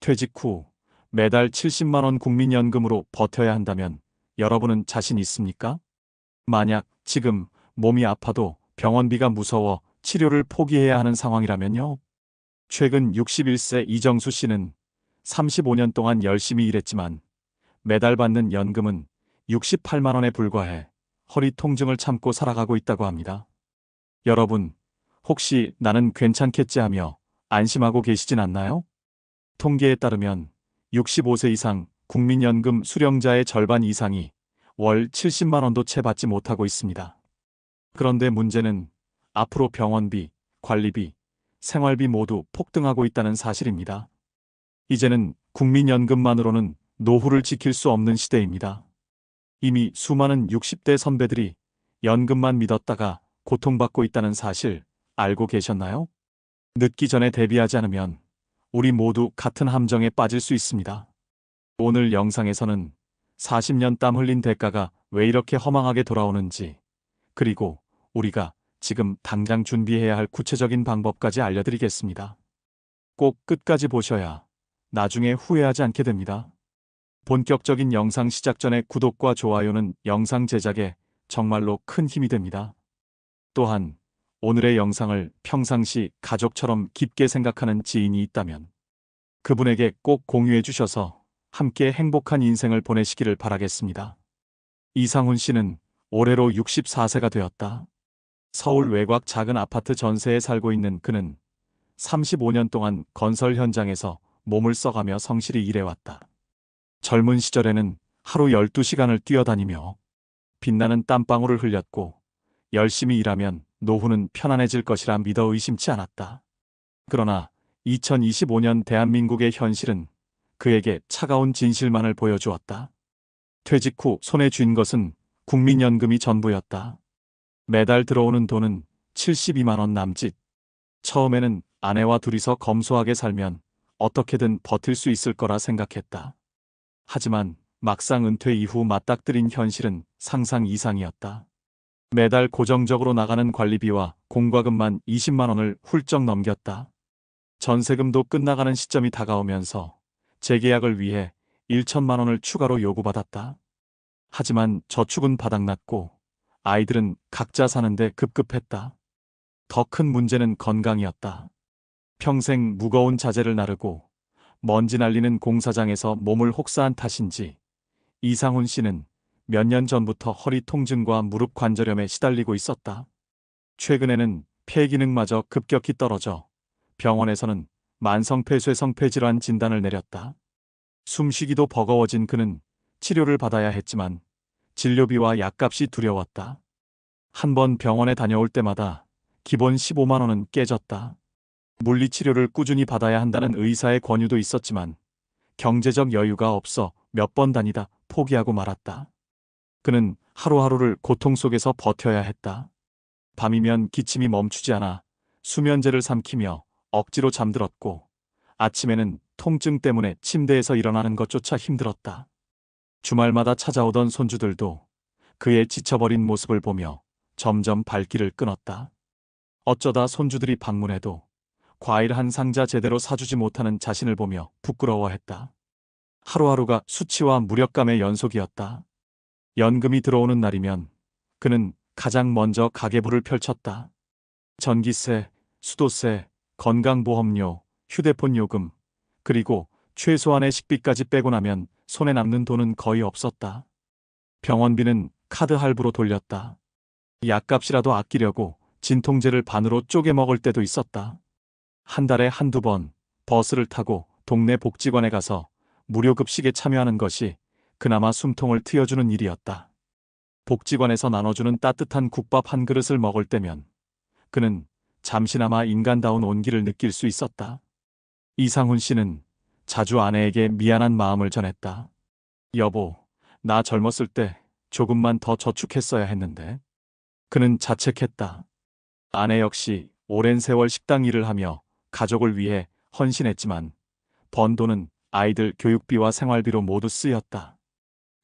퇴직 후 매달 70만 원 국민연금으로 버텨야 한다면 여러분은 자신 있습니까? 만약 지금 몸이 아파도 병원비가 무서워 치료를 포기해야 하는 상황이라면요. 최근 61세 이정수 씨는 35년 동안 열심히 일했지만 매달 받는 연금은 68만 원에 불과해 허리 통증을 참고 살아가고 있다고 합니다. 여러분, 혹시 나는 괜찮겠지 하며 안심하고 계시진 않나요? 통계에 따르면 65세 이상 국민연금 수령자의 절반 이상이 월 70만 원도 채 받지 못하고 있습니다. 그런데 문제는 앞으로 병원비, 관리비, 생활비 모두 폭등하고 있다는 사실입니다. 이제는 국민연금만으로는 노후를 지킬 수 없는 시대입니다. 이미 수많은 60대 선배들이 연금만 믿었다가 고통받고 있다는 사실 알고 계셨나요? 늦기 전에 대비하지 않으면 우리 모두 같은 함정에 빠질 수 있습니다. 오늘 영상에서는 40년 땀 흘린 대가가 왜 이렇게 허망하게 돌아오는지, 그리고 우리가 지금 당장 준비해야 할 구체적인 방법까지 알려드리겠습니다. 꼭 끝까지 보셔야 나중에 후회하지 않게 됩니다. 본격적인 영상 시작 전에 구독과 좋아요는 영상 제작에 정말로 큰 힘이 됩니다. 또한 오늘의 영상을 평상시 가족처럼 깊게 생각하는 지인이 있다면 그분에게 꼭 공유해 주셔서 함께 행복한 인생을 보내시기를 바라겠습니다. 이상훈 씨는 올해로 64세가 되었다. 서울 외곽 작은 아파트 전세에 살고 있는 그는 35년 동안 건설 현장에서 몸을 써가며 성실히 일해왔다. 젊은 시절에는 하루 12시간을 뛰어다니며 빛나는 땀방울을 흘렸고 열심히 일하면 노후는 편안해질 것이라 믿어 의심치 않았다. 그러나 2025년 대한민국의 현실은 그에게 차가운 진실만을 보여주었다. 퇴직 후 손에 쥔 것은 국민연금이 전부였다. 매달 들어오는 돈은 72만 원 남짓. 처음에는 아내와 둘이서 검소하게 살면 어떻게든 버틸 수 있을 거라 생각했다. 하지만 막상 은퇴 이후 맞닥뜨린 현실은 상상 이상이었다. 매달 고정적으로 나가는 관리비와 공과금만 20만 원을 훌쩍 넘겼다. 전세금도 끝나가는 시점이 다가오면서 재계약을 위해 1천만 원을 추가로 요구받았다. 하지만 저축은 바닥났고 아이들은 각자 사는데 급급했다. 더 큰 문제는 건강이었다. 평생 무거운 자재를 나르고 먼지 날리는 공사장에서 몸을 혹사한 탓인지 이상훈 씨는 몇 년 전부터 허리 통증과 무릎 관절염에 시달리고 있었다. 최근에는 폐 기능마저 급격히 떨어져 병원에서는 만성폐쇄성 폐질환 진단을 내렸다. 숨쉬기도 버거워진 그는 치료를 받아야 했지만 진료비와 약값이 두려웠다. 한 번 병원에 다녀올 때마다 기본 15만 원은 깨졌다. 물리치료를 꾸준히 받아야 한다는 의사의 권유도 있었지만 경제적 여유가 없어 몇 번 다니다 포기하고 말았다. 그는 하루하루를 고통 속에서 버텨야 했다. 밤이면 기침이 멈추지 않아 수면제를 삼키며 억지로 잠들었고 아침에는 통증 때문에 침대에서 일어나는 것조차 힘들었다. 주말마다 찾아오던 손주들도 그의 지쳐버린 모습을 보며 점점 발길을 끊었다. 어쩌다 손주들이 방문해도 과일 한 상자 제대로 사주지 못하는 자신을 보며 부끄러워했다. 하루하루가 수치와 무력감의 연속이었다. 연금이 들어오는 날이면 그는 가장 먼저 가계부를 펼쳤다. 전기세, 수도세, 건강보험료, 휴대폰 요금, 그리고 최소한의 식비까지 빼고 나면 손에 남는 돈은 거의 없었다. 병원비는 카드 할부로 돌렸다. 약값이라도 아끼려고 진통제를 반으로 쪼개 먹을 때도 있었다. 한 달에 한두 번 버스를 타고 동네 복지관에 가서 무료 급식에 참여하는 것이 그나마 숨통을 트여주는 일이었다. 복지관에서 나눠주는 따뜻한 국밥 한 그릇을 먹을 때면 그는 잠시나마 인간다운 온기를 느낄 수 있었다. 이상훈 씨는 자주 아내에게 미안한 마음을 전했다. 여보, 나 젊었을 때 조금만 더 저축했어야 했는데. 그는 자책했다. 아내 역시 오랜 세월 식당 일을 하며 가족을 위해 헌신했지만 번 돈은 아이들 교육비와 생활비로 모두 쓰였다.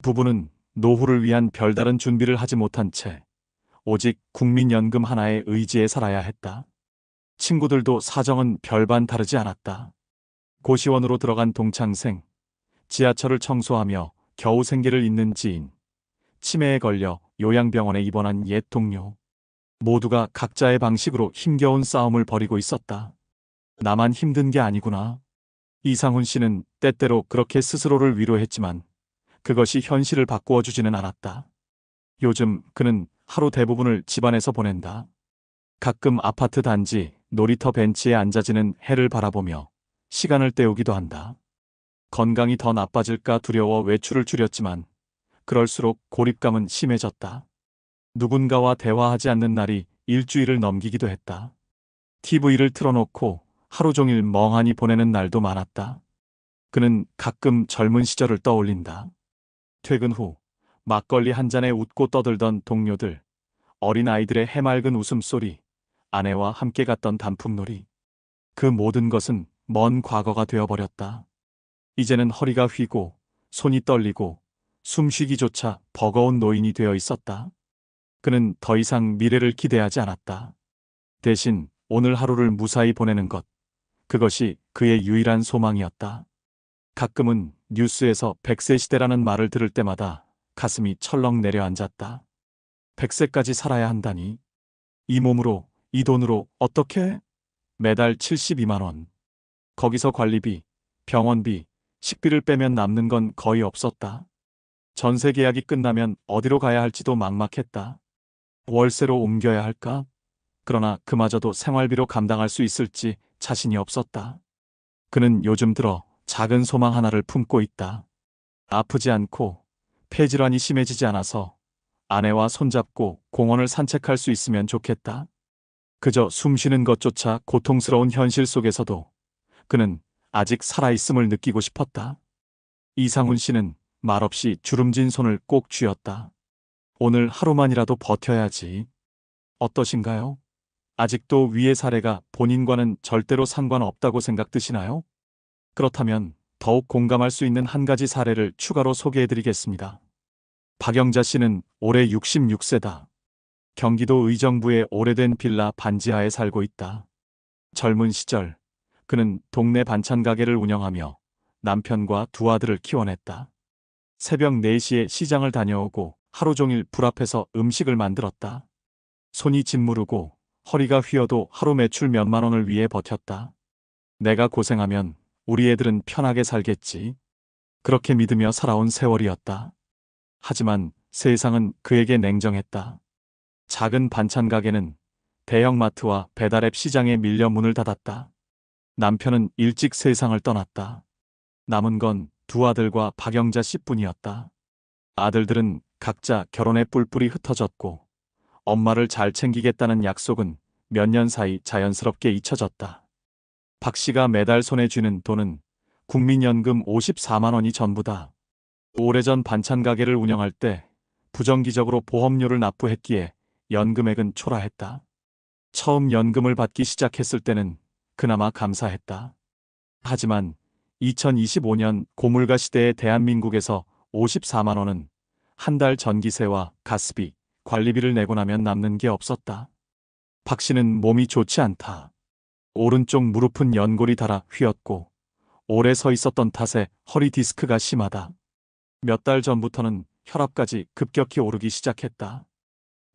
부부는 노후를 위한 별다른 준비를 하지 못한 채 오직 국민연금 하나의 의지에 살아야 했다. 친구들도 사정은 별반 다르지 않았다. 고시원으로 들어간 동창생, 지하철을 청소하며 겨우 생계를 잇는 지인, 치매에 걸려 요양병원에 입원한 옛 동료. 모두가 각자의 방식으로 힘겨운 싸움을 벌이고 있었다. 나만 힘든 게 아니구나. 이상훈 씨는 때때로 그렇게 스스로를 위로했지만 그것이 현실을 바꾸어 주지는 않았다. 요즘 그는 하루 대부분을 집안에서 보낸다. 가끔 아파트 단지 놀이터 벤치에 앉아지는 해를 바라보며 시간을 때우기도 한다. 건강이 더 나빠질까 두려워 외출을 줄였지만 그럴수록 고립감은 심해졌다. 누군가와 대화하지 않는 날이 일주일을 넘기기도 했다. TV를 틀어놓고 하루 종일 멍하니 보내는 날도 많았다. 그는 가끔 젊은 시절을 떠올린다. 퇴근 후 막걸리 한 잔에 웃고 떠들던 동료들, 어린아이들의 해맑은 웃음소리, 아내와 함께 갔던 단풍놀이. 그 모든 것은 먼 과거가 되어버렸다. 이제는 허리가 휘고 손이 떨리고 숨쉬기조차 버거운 노인이 되어 있었다. 그는 더 이상 미래를 기대하지 않았다. 대신 오늘 하루를 무사히 보내는 것, 그것이 그의 유일한 소망이었다. 가끔은 뉴스에서 100세 시대라는 말을 들을 때마다 가슴이 철렁 내려앉았다. 100세까지 살아야 한다니. 이 몸으로, 이 돈으로 어떻게? 매달 72만 원. 거기서 관리비, 병원비, 식비를 빼면 남는 건 거의 없었다. 전세 계약이 끝나면 어디로 가야 할지도 막막했다. 월세로 옮겨야 할까? 그러나 그마저도 생활비로 감당할 수 있을지 자신이 없었다. 그는 요즘 들어 작은 소망 하나를 품고 있다. 아프지 않고 폐질환이 심해지지 않아서 아내와 손잡고 공원을 산책할 수 있으면 좋겠다. 그저 숨 쉬는 것조차 고통스러운 현실 속에서도 그는 아직 살아있음을 느끼고 싶었다. 이상훈 씨는 말없이 주름진 손을 꼭 쥐었다. 오늘 하루만이라도 버텨야지. 어떠신가요? 아직도 위의 사례가 본인과는 절대로 상관없다고 생각드시나요? 그렇다면 더욱 공감할 수 있는 한 가지 사례를 추가로 소개해드리겠습니다. 박영자 씨는 올해 66세다. 경기도 의정부의 오래된 빌라 반지하에 살고 있다. 젊은 시절 그는 동네 반찬 가게를 운영하며 남편과 두 아들을 키워냈다. 새벽 4시에 시장을 다녀오고 하루 종일 불 앞에서 음식을 만들었다. 손이 짓무르고 허리가 휘어도 하루 매출 몇만 원을 위해 버텼다. 내가 고생하면 우리 애들은 편하게 살겠지. 그렇게 믿으며 살아온 세월이었다. 하지만 세상은 그에게 냉정했다. 작은 반찬 가게는 대형마트와 배달앱 시장에 밀려 문을 닫았다. 남편은 일찍 세상을 떠났다. 남은 건 두 아들과 박영자 씨뿐이었다. 아들들은 각자 결혼에 뿔뿔이 흩어졌고 엄마를 잘 챙기겠다는 약속은 몇 년 사이 자연스럽게 잊혀졌다. 박 씨가 매달 손에 쥐는 돈은 국민연금 54만 원이 전부다. 오래전 반찬 가게를 운영할 때 부정기적으로 보험료를 납부했기에 연금액은 초라했다. 처음 연금을 받기 시작했을 때는 그나마 감사했다. 하지만 2025년 고물가 시대의 대한민국에서 54만 원은 한 달 전기세와 가스비, 관리비를 내고 나면 남는 게 없었다. 박 씨는 몸이 좋지 않다. 오른쪽 무릎은 연골이 닳아 휘었고 오래 서 있었던 탓에 허리 디스크가 심하다. 몇 달 전부터는 혈압까지 급격히 오르기 시작했다.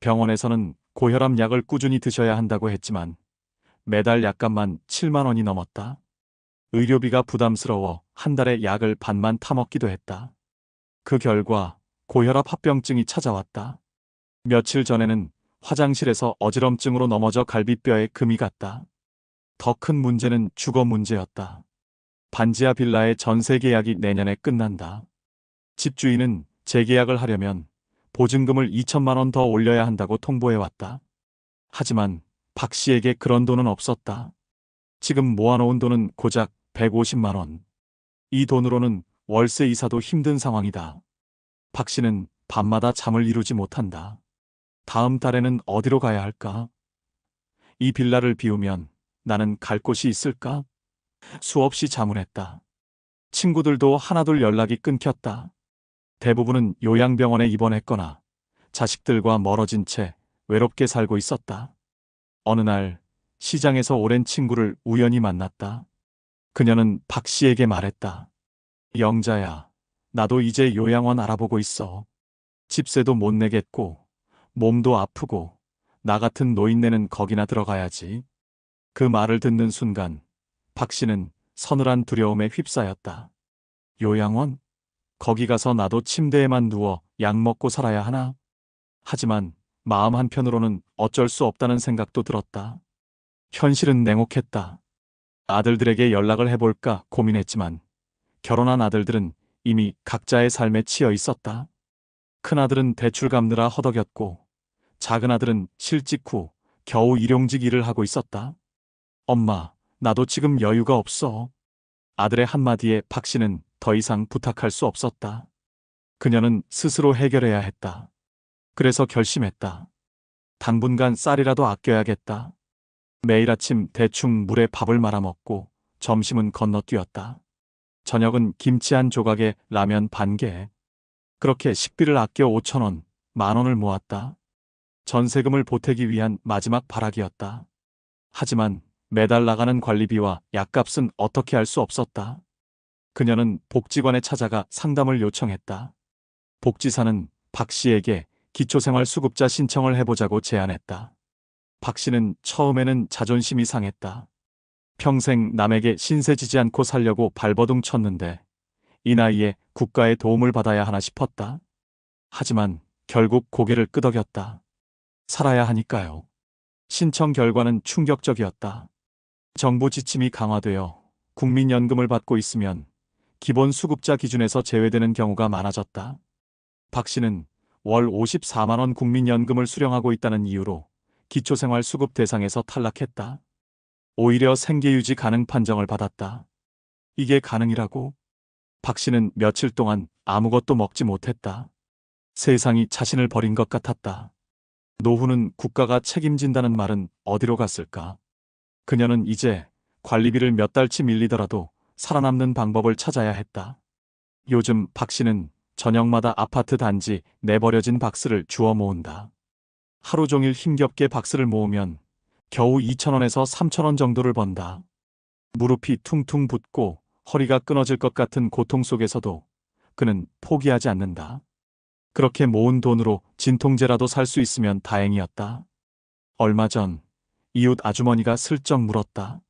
병원에서는 고혈압 약을 꾸준히 드셔야 한다고 했지만 매달 약값만 7만 원이 넘었다. 의료비가 부담스러워 한 달에 약을 반만 타먹기도 했다. 그 결과 고혈압 합병증이 찾아왔다. 며칠 전에는 화장실에서 어지럼증으로 넘어져 갈비뼈에 금이 갔다. 더 큰 문제는 주거 문제였다. 반지하 빌라의 전세 계약이 내년에 끝난다. 집주인은 재계약을 하려면 보증금을 2천만 원 더 올려야 한다고 통보해왔다. 하지만 박 씨에게 그런 돈은 없었다. 지금 모아놓은 돈은 고작 150만 원. 이 돈으로는 월세 이사도 힘든 상황이다. 박 씨는 밤마다 잠을 이루지 못한다. 다음 달에는 어디로 가야 할까? 이 빌라를 비우면 나는 갈 곳이 있을까? 수없이 자문했다. 친구들도 하나둘 연락이 끊겼다. 대부분은 요양병원에 입원했거나 자식들과 멀어진 채 외롭게 살고 있었다. 어느 날 시장에서 오랜 친구를 우연히 만났다. 그녀는 박 씨에게 말했다. 영자야, 나도 이제 요양원 알아보고 있어. 집세도 못 내겠고, 몸도 아프고, 나 같은 노인네는 거기나 들어가야지. 그 말을 듣는 순간, 박 씨는 서늘한 두려움에 휩싸였다. 요양원? 거기 가서 나도 침대에만 누워 약 먹고 살아야 하나? 하지만 마음 한편으로는 어쩔 수 없다는 생각도 들었다. 현실은 냉혹했다. 아들들에게 연락을 해볼까 고민했지만 결혼한 아들들은 이미 각자의 삶에 치여 있었다. 큰아들은 대출 갚느라 허덕였고 작은아들은 실직 후 겨우 일용직 일을 하고 있었다. 엄마, 나도 지금 여유가 없어. 아들의 한마디에 박 씨는 더 이상 부탁할 수 없었다. 그녀는 스스로 해결해야 했다. 그래서 결심했다. 당분간 쌀이라도 아껴야겠다. 매일 아침 대충 물에 밥을 말아 먹고 점심은 건너뛰었다. 저녁은 김치 한 조각에 라면 반 개. 그렇게 식비를 아껴 5,000원, 10,000원을 모았다. 전세금을 보태기 위한 마지막 발악이었다. 하지만 매달 나가는 관리비와 약값은 어떻게 할 수 없었다. 그녀는 복지관에 찾아가 상담을 요청했다. 복지사는 박 씨에게 기초생활수급자 신청을 해보자고 제안했다. 박 씨는 처음에는 자존심이 상했다. 평생 남에게 신세지지 않고 살려고 발버둥 쳤는데 이 나이에 국가의 도움을 받아야 하나 싶었다. 하지만 결국 고개를 끄덕였다. 살아야 하니까요. 신청 결과는 충격적이었다. 정부 지침이 강화되어 국민연금을 받고 있으면 기본 수급자 기준에서 제외되는 경우가 많아졌다. 박 씨는 월 54만 원 국민연금을 수령하고 있다는 이유로 기초생활수급 대상에서 탈락했다. 오히려 생계유지 가능 판정을 받았다. 이게 가능이라고? 박 씨는 며칠 동안 아무것도 먹지 못했다. 세상이 자신을 버린 것 같았다. 노후는 국가가 책임진다는 말은 어디로 갔을까? 그녀는 이제 관리비를 몇 달치 밀리더라도 살아남는 방법을 찾아야 했다. 요즘 박 씨는 저녁마다 아파트 단지 내버려진 박스를 주워 모은다. 하루 종일 힘겹게 박스를 모으면 겨우 2,000원에서 3,000원 정도를 번다. 무릎이 퉁퉁 붓고 허리가 끊어질 것 같은 고통 속에서도 그는 포기하지 않는다. 그렇게 모은 돈으로 진통제라도 살 수 있으면 다행이었다. 얼마 전 이웃 아주머니가 슬쩍 물었다.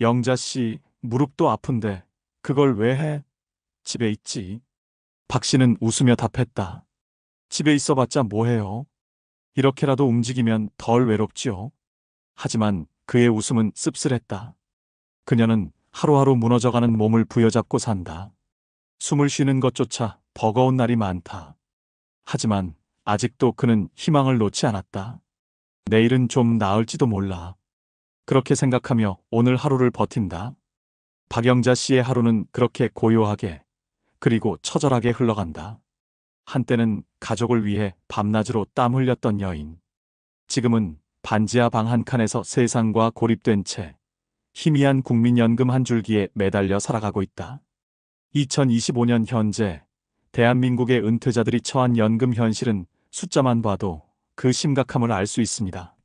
영자 씨, 무릎도 아픈데 그걸 왜 해? 집에 있지. 박 씨는 웃으며 답했다. 집에 있어봤자 뭐해요? 이렇게라도 움직이면 덜 외롭지요. 하지만 그의 웃음은 씁쓸했다. 그녀는 하루하루 무너져가는 몸을 부여잡고 산다. 숨을 쉬는 것조차 버거운 날이 많다. 하지만 아직도 그는 희망을 놓지 않았다. 내일은 좀 나을지도 몰라. 그렇게 생각하며 오늘 하루를 버틴다. 박영자 씨의 하루는 그렇게 고요하게 그리고 처절하게 흘러간다. 한때는 가족을 위해 밤낮으로 땀 흘렸던 여인. 지금은 반지하 방 한 칸에서 세상과 고립된 채 희미한 국민연금 한 줄기에 매달려 살아가고 있다. 2025년 현재 대한민국의 은퇴자들이 처한 연금 현실은 숫자만 봐도 그 심각함을 알 수 있습니다.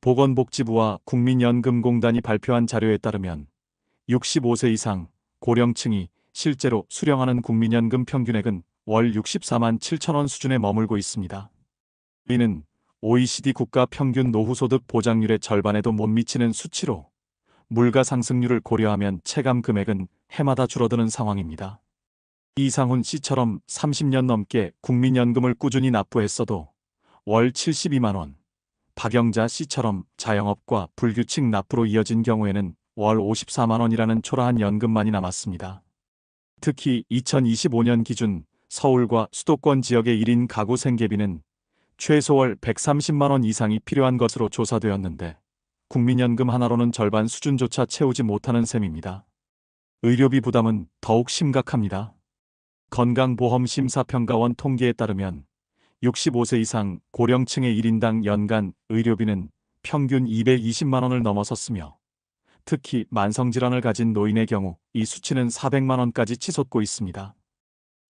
보건복지부와 국민연금공단이 발표한 자료에 따르면 65세 이상 고령층이 실제로 수령하는 국민연금 평균액은 월 64만 7천원 수준에 머물고 있습니다. 이는 OECD 국가 평균 노후소득 보장률의 절반에도 못 미치는 수치로 물가 상승률을 고려하면 체감 금액은 해마다 줄어드는 상황입니다. 이상훈 씨처럼 30년 넘게 국민연금을 꾸준히 납부했어도 월 72만 원, 박영자 씨처럼 자영업과 불규칙 납부로 이어진 경우에는 월 54만 원이라는 초라한 연금만이 남았습니다. 특히 2025년 기준 서울과 수도권 지역의 1인 가구 생계비는 최소 월 130만 원 이상이 필요한 것으로 조사되었는데 국민연금 하나로는 절반 수준조차 채우지 못하는 셈입니다. 의료비 부담은 더욱 심각합니다. 건강보험심사평가원 통계에 따르면 65세 이상 고령층의 1인당 연간 의료비는 평균 220만 원을 넘어섰으며 특히 만성질환을 가진 노인의 경우 이 수치는 400만 원까지 치솟고 있습니다.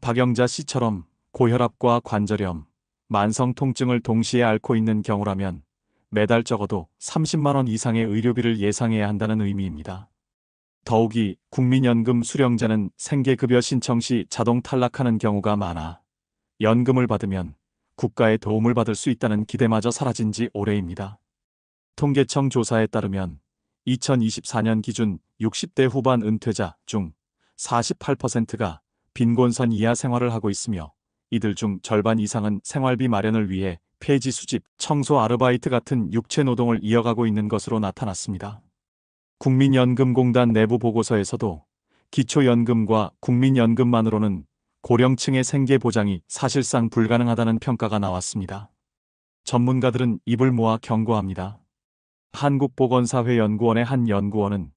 박영자 씨처럼 고혈압과 관절염, 만성 통증을 동시에 앓고 있는 경우라면 매달 적어도 30만 원 이상의 의료비를 예상해야 한다는 의미입니다. 더욱이 국민연금 수령자는 생계급여 신청 시 자동 탈락하는 경우가 많아 연금을 받으면 국가의 도움을 받을 수 있다는 기대마저 사라진 지 오래입니다. 통계청 조사에 따르면 2024년 기준 60대 후반 은퇴자 중 48%가 빈곤선 이하 생활을 하고 있으며 이들 중 절반 이상은 생활비 마련을 위해 폐지 수집, 청소 아르바이트 같은 육체 노동을 이어가고 있는 것으로 나타났습니다. 국민연금공단 내부 보고서에서도 기초연금과 국민연금만으로는 고령층의 생계 보장이 사실상 불가능하다는 평가가 나왔습니다. 전문가들은 입을 모아 경고합니다. 한국보건사회연구원의 한 연구원은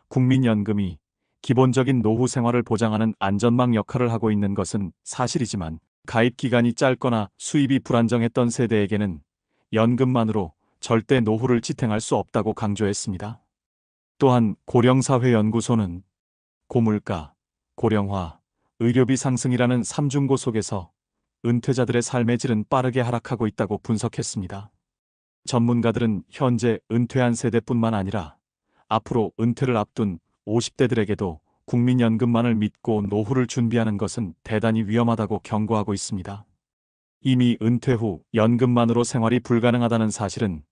국민연금이 기본적인 노후 생활을 보장하는 안전망 역할을 하고 있는 것은 사실이지만 가입 기간이 짧거나 수입이 불안정했던 세대에게는 연금만으로 절대 노후를 지탱할 수 없다고 강조했습니다. 또한 고령사회연구소는 고물가, 고령화, 의료비 상승이라는 3중고 속에서 은퇴자들의 삶의 질은 빠르게 하락하고 있다고 분석했습니다. 전문가들은 현재 은퇴한 세대뿐만 아니라 앞으로 은퇴를 앞둔 50대들에게도 국민연금만을 믿고 노후를 준비하는 것은 대단히 위험하다고 경고하고 있습니다. 이미 은퇴 후 연금만으로 생활이 불가능하다는 사실은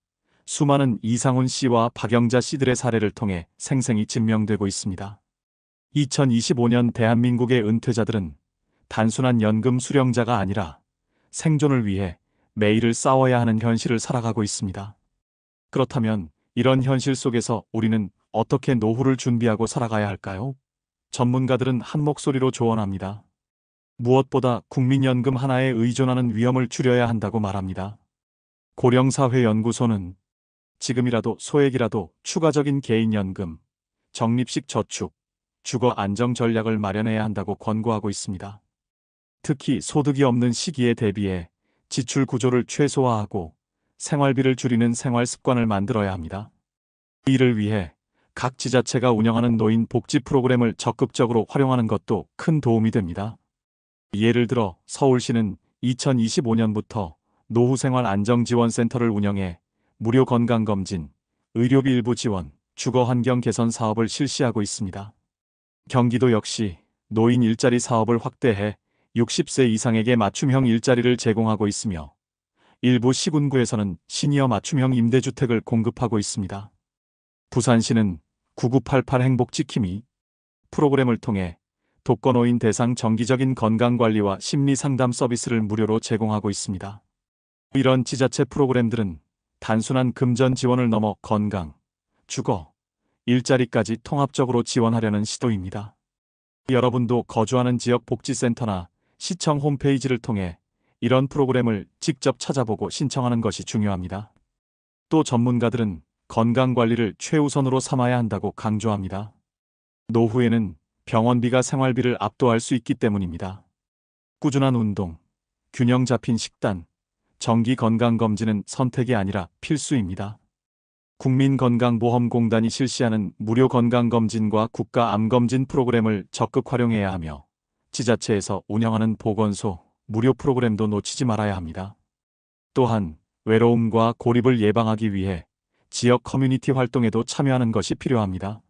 수많은 이상훈 씨와 박영자 씨들의 사례를 통해 생생히 증명되고 있습니다. 2025년 대한민국의 은퇴자들은 단순한 연금 수령자가 아니라 생존을 위해 매일을 싸워야 하는 현실을 살아가고 있습니다. 그렇다면 이런 현실 속에서 우리는 어떻게 노후를 준비하고 살아가야 할까요? 전문가들은 한 목소리로 조언합니다. 무엇보다 국민연금 하나에 의존하는 위험을 줄여야 한다고 말합니다. 고령사회연구소는 지금이라도 소액이라도 추가적인 개인연금, 적립식 저축, 주거 안정 전략을 마련해야 한다고 권고하고 있습니다. 특히 소득이 없는 시기에 대비해 지출 구조를 최소화하고 생활비를 줄이는 생활 습관을 만들어야 합니다. 이를 위해 각 지자체가 운영하는 노인 복지 프로그램을 적극적으로 활용하는 것도 큰 도움이 됩니다. 예를 들어 서울시는 2025년부터 노후생활안정지원센터를 운영해 무료 건강검진, 의료비 일부 지원, 주거환경 개선 사업을 실시하고 있습니다. 경기도 역시 노인 일자리 사업을 확대해 60세 이상에게 맞춤형 일자리를 제공하고 있으며 일부 시군구에서는 시니어 맞춤형 임대주택을 공급하고 있습니다. 부산시는 9988 행복지킴이 프로그램을 통해 독거노인 대상 정기적인 건강관리와 심리상담 서비스를 무료로 제공하고 있습니다. 이런 지자체 프로그램들은 단순한 금전 지원을 넘어 건강, 주거, 일자리까지 통합적으로 지원하려는 시도입니다. 여러분도 거주하는 지역 복지센터나 시청 홈페이지를 통해 이런 프로그램을 직접 찾아보고 신청하는 것이 중요합니다. 또 전문가들은 건강관리를 최우선으로 삼아야 한다고 강조합니다. 노후에는 병원비가 생활비를 압도할 수 있기 때문입니다. 꾸준한 운동, 균형 잡힌 식단, 정기 건강검진은 선택이 아니라 필수입니다. 국민건강보험공단이 실시하는 무료 건강검진과 국가암검진 프로그램을 적극 활용해야 하며 지자체에서 운영하는 보건소, 무료 프로그램도 놓치지 말아야 합니다. 또한 외로움과 고립을 예방하기 위해 지역 커뮤니티 활동에도 참여하는 것이 필요합니다.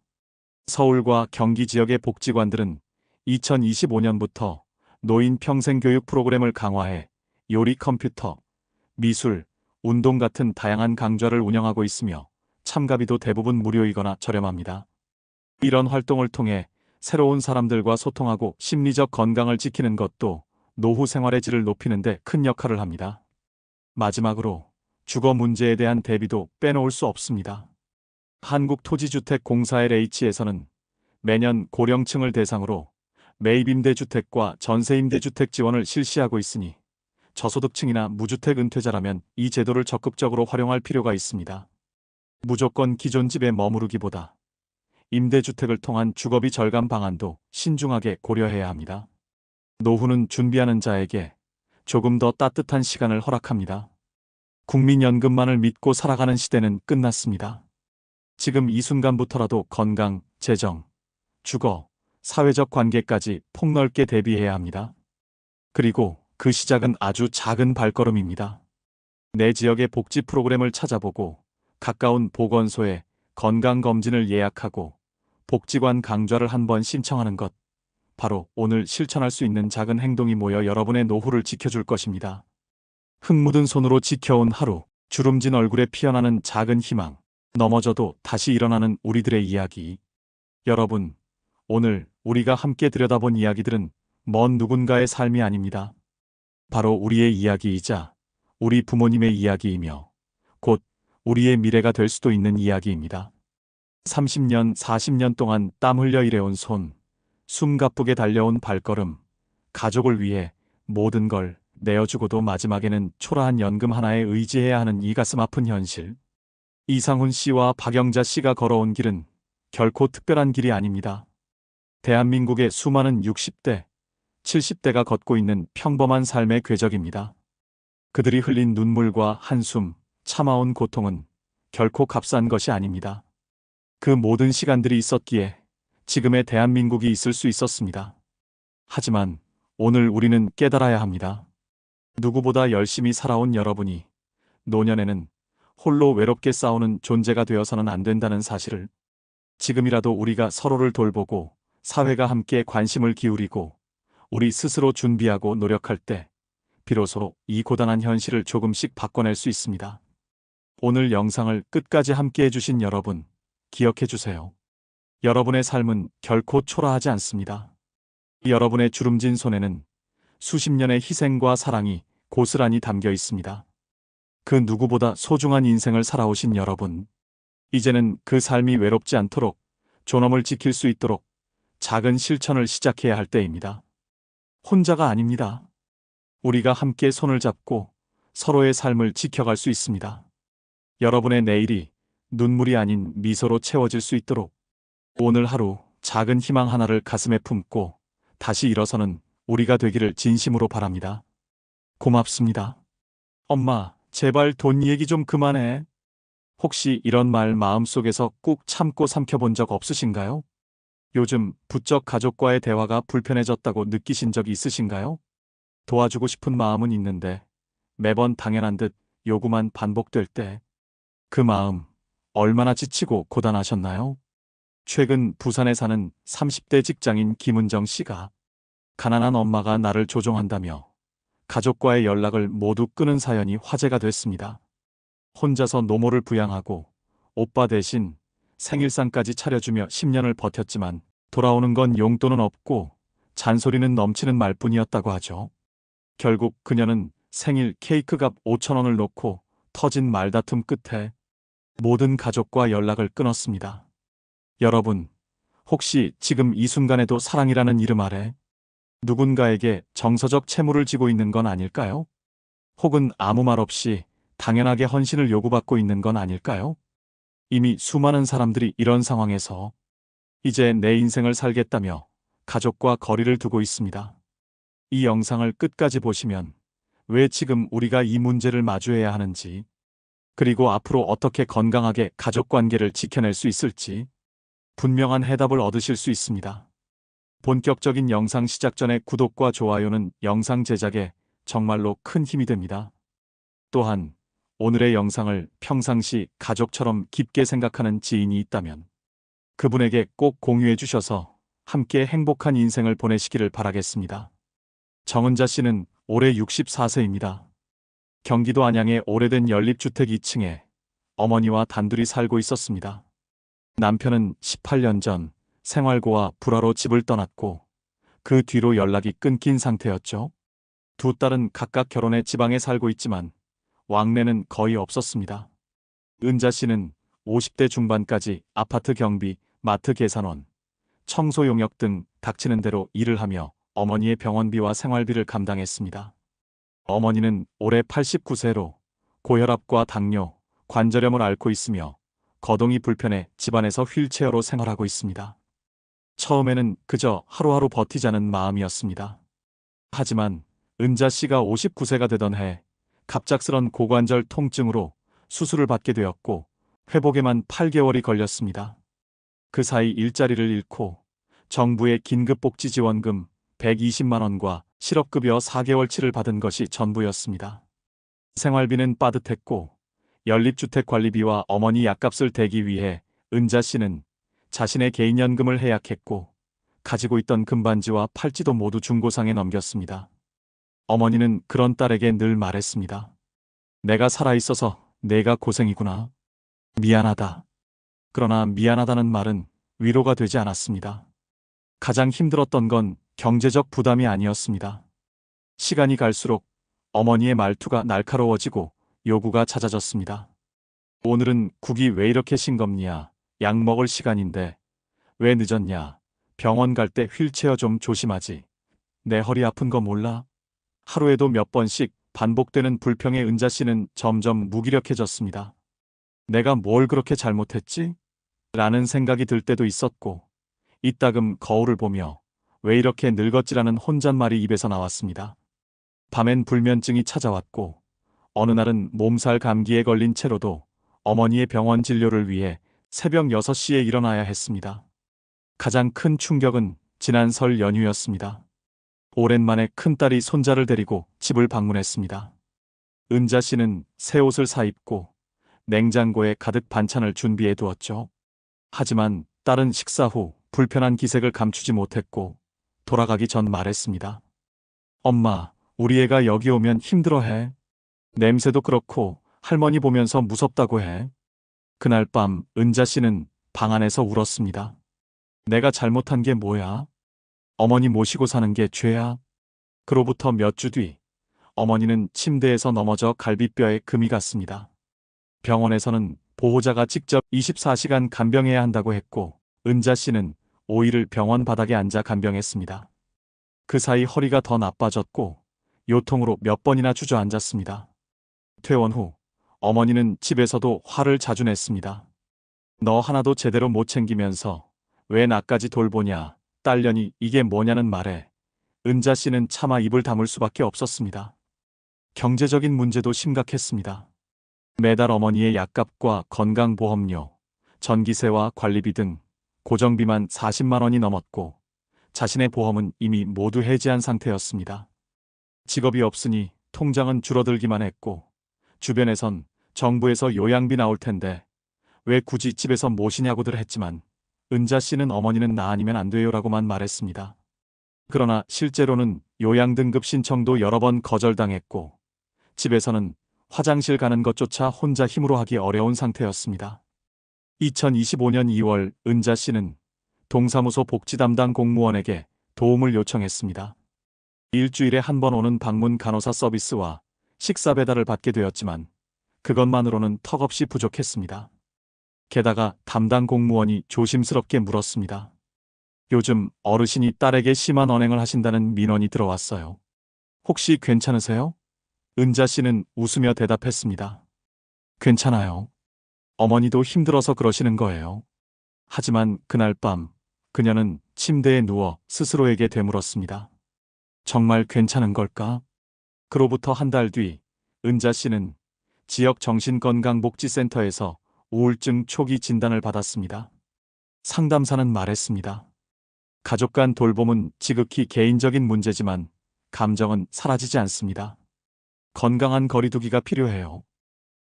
서울과 경기 지역의 복지관들은 2025년부터 노인 평생교육 프로그램을 강화해 요리 컴퓨터, 미술, 운동 같은 다양한 강좌를 운영하고 있으며 참가비도 대부분 무료이거나 저렴합니다. 이런 활동을 통해 새로운 사람들과 소통하고 심리적 건강을 지키는 것도 노후 생활의 질을 높이는 데 큰 역할을 합니다. 마지막으로 주거 문제에 대한 대비도 빼놓을 수 없습니다. 한국토지주택공사 LH에서는 매년 고령층을 대상으로 매입임대주택과 전세임대주택 지원을 실시하고 있으니 저소득층이나 무주택 은퇴자라면 이 제도를 적극적으로 활용할 필요가 있습니다. 무조건 기존 집에 머무르기보다 임대주택을 통한 주거비 절감 방안도 신중하게 고려해야 합니다. 노후는 준비하는 자에게 조금 더 따뜻한 시간을 허락합니다. 국민연금만을 믿고 살아가는 시대는 끝났습니다. 지금 이 순간부터라도 건강, 재정, 주거, 사회적 관계까지 폭넓게 대비해야 합니다. 그리고 그 시작은 아주 작은 발걸음입니다. 내 지역의 복지 프로그램을 찾아보고 가까운 보건소에 건강검진을 예약하고 복지관 강좌를 한번 신청하는 것. 바로 오늘 실천할 수 있는 작은 행동이 모여 여러분의 노후를 지켜줄 것입니다. 흙 묻은 손으로 지켜온 하루, 주름진 얼굴에 피어나는 작은 희망, 넘어져도 다시 일어나는 우리들의 이야기. 여러분, 오늘 우리가 함께 들여다본 이야기들은 먼 누군가의 삶이 아닙니다. 바로 우리의 이야기이자 우리 부모님의 이야기이며 곧 우리의 미래가 될 수도 있는 이야기입니다. 30년, 40년 동안 땀 흘려 일해온 손, 숨가쁘게 달려온 발걸음, 가족을 위해 모든 걸 내어주고도 마지막에는 초라한 연금 하나에 의지해야 하는 이 가슴 아픈 현실. 이상훈 씨와 박영자 씨가 걸어온 길은 결코 특별한 길이 아닙니다. 대한민국의 수많은 60대, 70대가 걷고 있는 평범한 삶의 궤적입니다. 그들이 흘린 눈물과 한숨, 참아온 고통은 결코 값싼 것이 아닙니다. 그 모든 시간들이 있었기에 지금의 대한민국이 있을 수 있었습니다. 하지만 오늘 우리는 깨달아야 합니다. 누구보다 열심히 살아온 여러분이 노년에는 홀로 외롭게 싸우는 존재가 되어서는 안 된다는 사실을, 지금이라도 우리가 서로를 돌보고 사회가 함께 관심을 기울이고 우리 스스로 준비하고 노력할 때 비로소 이 고단한 현실을 조금씩 바꿔낼 수 있습니다. 오늘 영상을 끝까지 함께 해주신 여러분, 기억해 주세요. 여러분의 삶은 결코 초라하지 않습니다. 여러분의 주름진 손에는 수십 년의 희생과 사랑이 고스란히 담겨 있습니다. 그 누구보다 소중한 인생을 살아오신 여러분, 이제는 그 삶이 외롭지 않도록 존엄을 지킬 수 있도록 작은 실천을 시작해야 할 때입니다. 혼자가 아닙니다. 우리가 함께 손을 잡고 서로의 삶을 지켜갈 수 있습니다. 여러분의 내일이 눈물이 아닌 미소로 채워질 수 있도록 오늘 하루 작은 희망 하나를 가슴에 품고 다시 일어서는 우리가 되기를 진심으로 바랍니다. 고맙습니다. 엄마, 제발 돈 얘기 좀 그만해. 혹시 이런 말 마음속에서 꾹 참고 삼켜본 적 없으신가요? 요즘 부쩍 가족과의 대화가 불편해졌다고 느끼신 적이 있으신가요? 도와주고 싶은 마음은 있는데 매번 당연한 듯 요구만 반복될 때 그 마음 얼마나 지치고 고단하셨나요? 최근 부산에 사는 30대 직장인 김은정 씨가 가난한 엄마가 나를 조종한다며 가족과의 연락을 모두 끊은 사연이 화제가 됐습니다. 혼자서 노모를 부양하고 오빠 대신 생일상까지 차려주며 10년을 버텼지만 돌아오는 건 용돈은 없고 잔소리는 넘치는 말뿐이었다고 하죠. 결국 그녀는 생일 케이크값 5,000원을 놓고 터진 말다툼 끝에 모든 가족과 연락을 끊었습니다. 여러분, 혹시 지금 이 순간에도 사랑이라는 이름 아래 누군가에게 정서적 채무를 지고 있는 건 아닐까요? 혹은 아무 말 없이 당연하게 헌신을 요구받고 있는 건 아닐까요? 이미 수많은 사람들이 이런 상황에서 이제 내 인생을 살겠다며 가족과 거리를 두고 있습니다. 이 영상을 끝까지 보시면 왜 지금 우리가 이 문제를 마주해야 하는지, 그리고 앞으로 어떻게 건강하게 가족관계를 지켜낼 수 있을지 분명한 해답을 얻으실 수 있습니다. 본격적인 영상 시작 전에 구독과 좋아요는 영상 제작에 정말로 큰 힘이 됩니다. 또한 오늘의 영상을 평상시 가족처럼 깊게 생각하는 지인이 있다면 그분에게 꼭 공유해 주셔서 함께 행복한 인생을 보내시기를 바라겠습니다. 정은자 씨는 올해 64세입니다. 경기도 안양의 오래된 연립주택 2층에 어머니와 단둘이 살고 있었습니다. 남편은 18년 전 생활고와 불화로 집을 떠났고 그 뒤로 연락이 끊긴 상태였죠. 두 딸은 각각 결혼해 지방에 살고 있지만 왕래는 거의 없었습니다. 은자 씨는 50대 중반까지 아파트 경비, 마트 계산원, 청소 용역 등 닥치는 대로 일을 하며 어머니의 병원비와 생활비를 감당했습니다. 어머니는 올해 89세로 고혈압과 당뇨, 관절염을 앓고 있으며 거동이 불편해 집안에서 휠체어로 생활하고 있습니다. 처음에는 그저 하루하루 버티자는 마음이었습니다. 하지만 은자 씨가 59세가 되던 해 갑작스런 고관절 통증으로 수술을 받게 되었고 회복에만 8개월이 걸렸습니다. 그 사이 일자리를 잃고 정부의 긴급복지지원금 120만 원과 실업급여 4개월치를 받은 것이 전부였습니다. 생활비는 빠듯했고 연립주택 관리비와 어머니 약값을 대기 위해 은자 씨는 자신의 개인연금을 해약했고 가지고 있던 금반지와 팔찌도 모두 중고상에 넘겼습니다. 어머니는 그런 딸에게 늘 말했습니다. 내가 살아있어서 내가 고생이구나. 미안하다. 그러나 미안하다는 말은 위로가 되지 않았습니다. 가장 힘들었던 건 경제적 부담이 아니었습니다. 시간이 갈수록 어머니의 말투가 날카로워지고 요구가 잦아졌습니다. 오늘은 국이 왜 이렇게 싱겁냐? 약 먹을 시간인데 왜 늦었냐? 병원 갈 때 휠체어 좀 조심하지. 내 허리 아픈 거 몰라? 하루에도 몇 번씩 반복되는 불평에 은자 씨는 점점 무기력해졌습니다. 내가 뭘 그렇게 잘못했지? 라는 생각이 들 때도 있었고, 이따금 거울을 보며 왜 이렇게 늙었지라는 혼잣말이 입에서 나왔습니다. 밤엔 불면증이 찾아왔고, 어느 날은 몸살 감기에 걸린 채로도 어머니의 병원 진료를 위해 새벽 6시에 일어나야 했습니다. 가장 큰 충격은 지난 설 연휴였습니다. 오랜만에 큰딸이 손자를 데리고 집을 방문했습니다. 은자 씨는 새 옷을 사입고 냉장고에 가득 반찬을 준비해 두었죠. 하지만 딸은 식사 후 불편한 기색을 감추지 못했고 돌아가기 전 말했습니다. 엄마, 우리 애가 여기 오면 힘들어해. 냄새도 그렇고 할머니 보면서 무섭다고 해. 그날 밤 은자 씨는 방 안에서 울었습니다. 내가 잘못한 게 뭐야? 어머니 모시고 사는 게 죄야? 그로부터 몇 주 뒤 어머니는 침대에서 넘어져 갈비뼈에 금이 갔습니다. 병원에서는 보호자가 직접 24시간 간병해야 한다고 했고 은자 씨는 5일을 병원 바닥에 앉아 간병했습니다. 그 사이 허리가 더 나빠졌고 요통으로 몇 번이나 주저앉았습니다. 퇴원 후 어머니는 집에서도 화를 자주 냈습니다. 너 하나도 제대로 못 챙기면서 왜 나까지 돌보냐, 딸년이 이게 뭐냐는 말에 은자 씨는 차마 입을 다물 수밖에 없었습니다. 경제적인 문제도 심각했습니다. 매달 어머니의 약값과 건강보험료, 전기세와 관리비 등 고정비만 40만 원이 넘었고 자신의 보험은 이미 모두 해지한 상태였습니다. 직업이 없으니 통장은 줄어들기만 했고 주변에선 정부에서 요양비 나올 텐데 왜 굳이 집에서 모시냐고들 했지만 은자 씨는 어머니는 나 아니면 안 돼요라고만 말했습니다. 그러나 실제로는 요양 등급 신청도 여러 번 거절당했고 집에서는 화장실 가는 것조차 혼자 힘으로 하기 어려운 상태였습니다. 2025년 2월 은자 씨는 동사무소 복지 담당 공무원에게 도움을 요청했습니다. 일주일에 한 번 오는 방문 간호사 서비스와 식사 배달을 받게 되었지만 그것만으로는 턱없이 부족했습니다. 게다가 담당 공무원이 조심스럽게 물었습니다. 요즘 어르신이 딸에게 심한 언행을 하신다는 민원이 들어왔어요. 혹시 괜찮으세요? 은자 씨는 웃으며 대답했습니다. 괜찮아요. 어머니도 힘들어서 그러시는 거예요. 하지만 그날 밤 그녀는 침대에 누워 스스로에게 되물었습니다. 정말 괜찮은 걸까? 그로부터 한 달 뒤 은자 씨는 지역 정신건강복지센터에서 우울증 초기 진단을 받았습니다. 상담사는 말했습니다. 가족 간 돌봄은 지극히 개인적인 문제지만 감정은 사라지지 않습니다. 건강한 거리두기가 필요해요.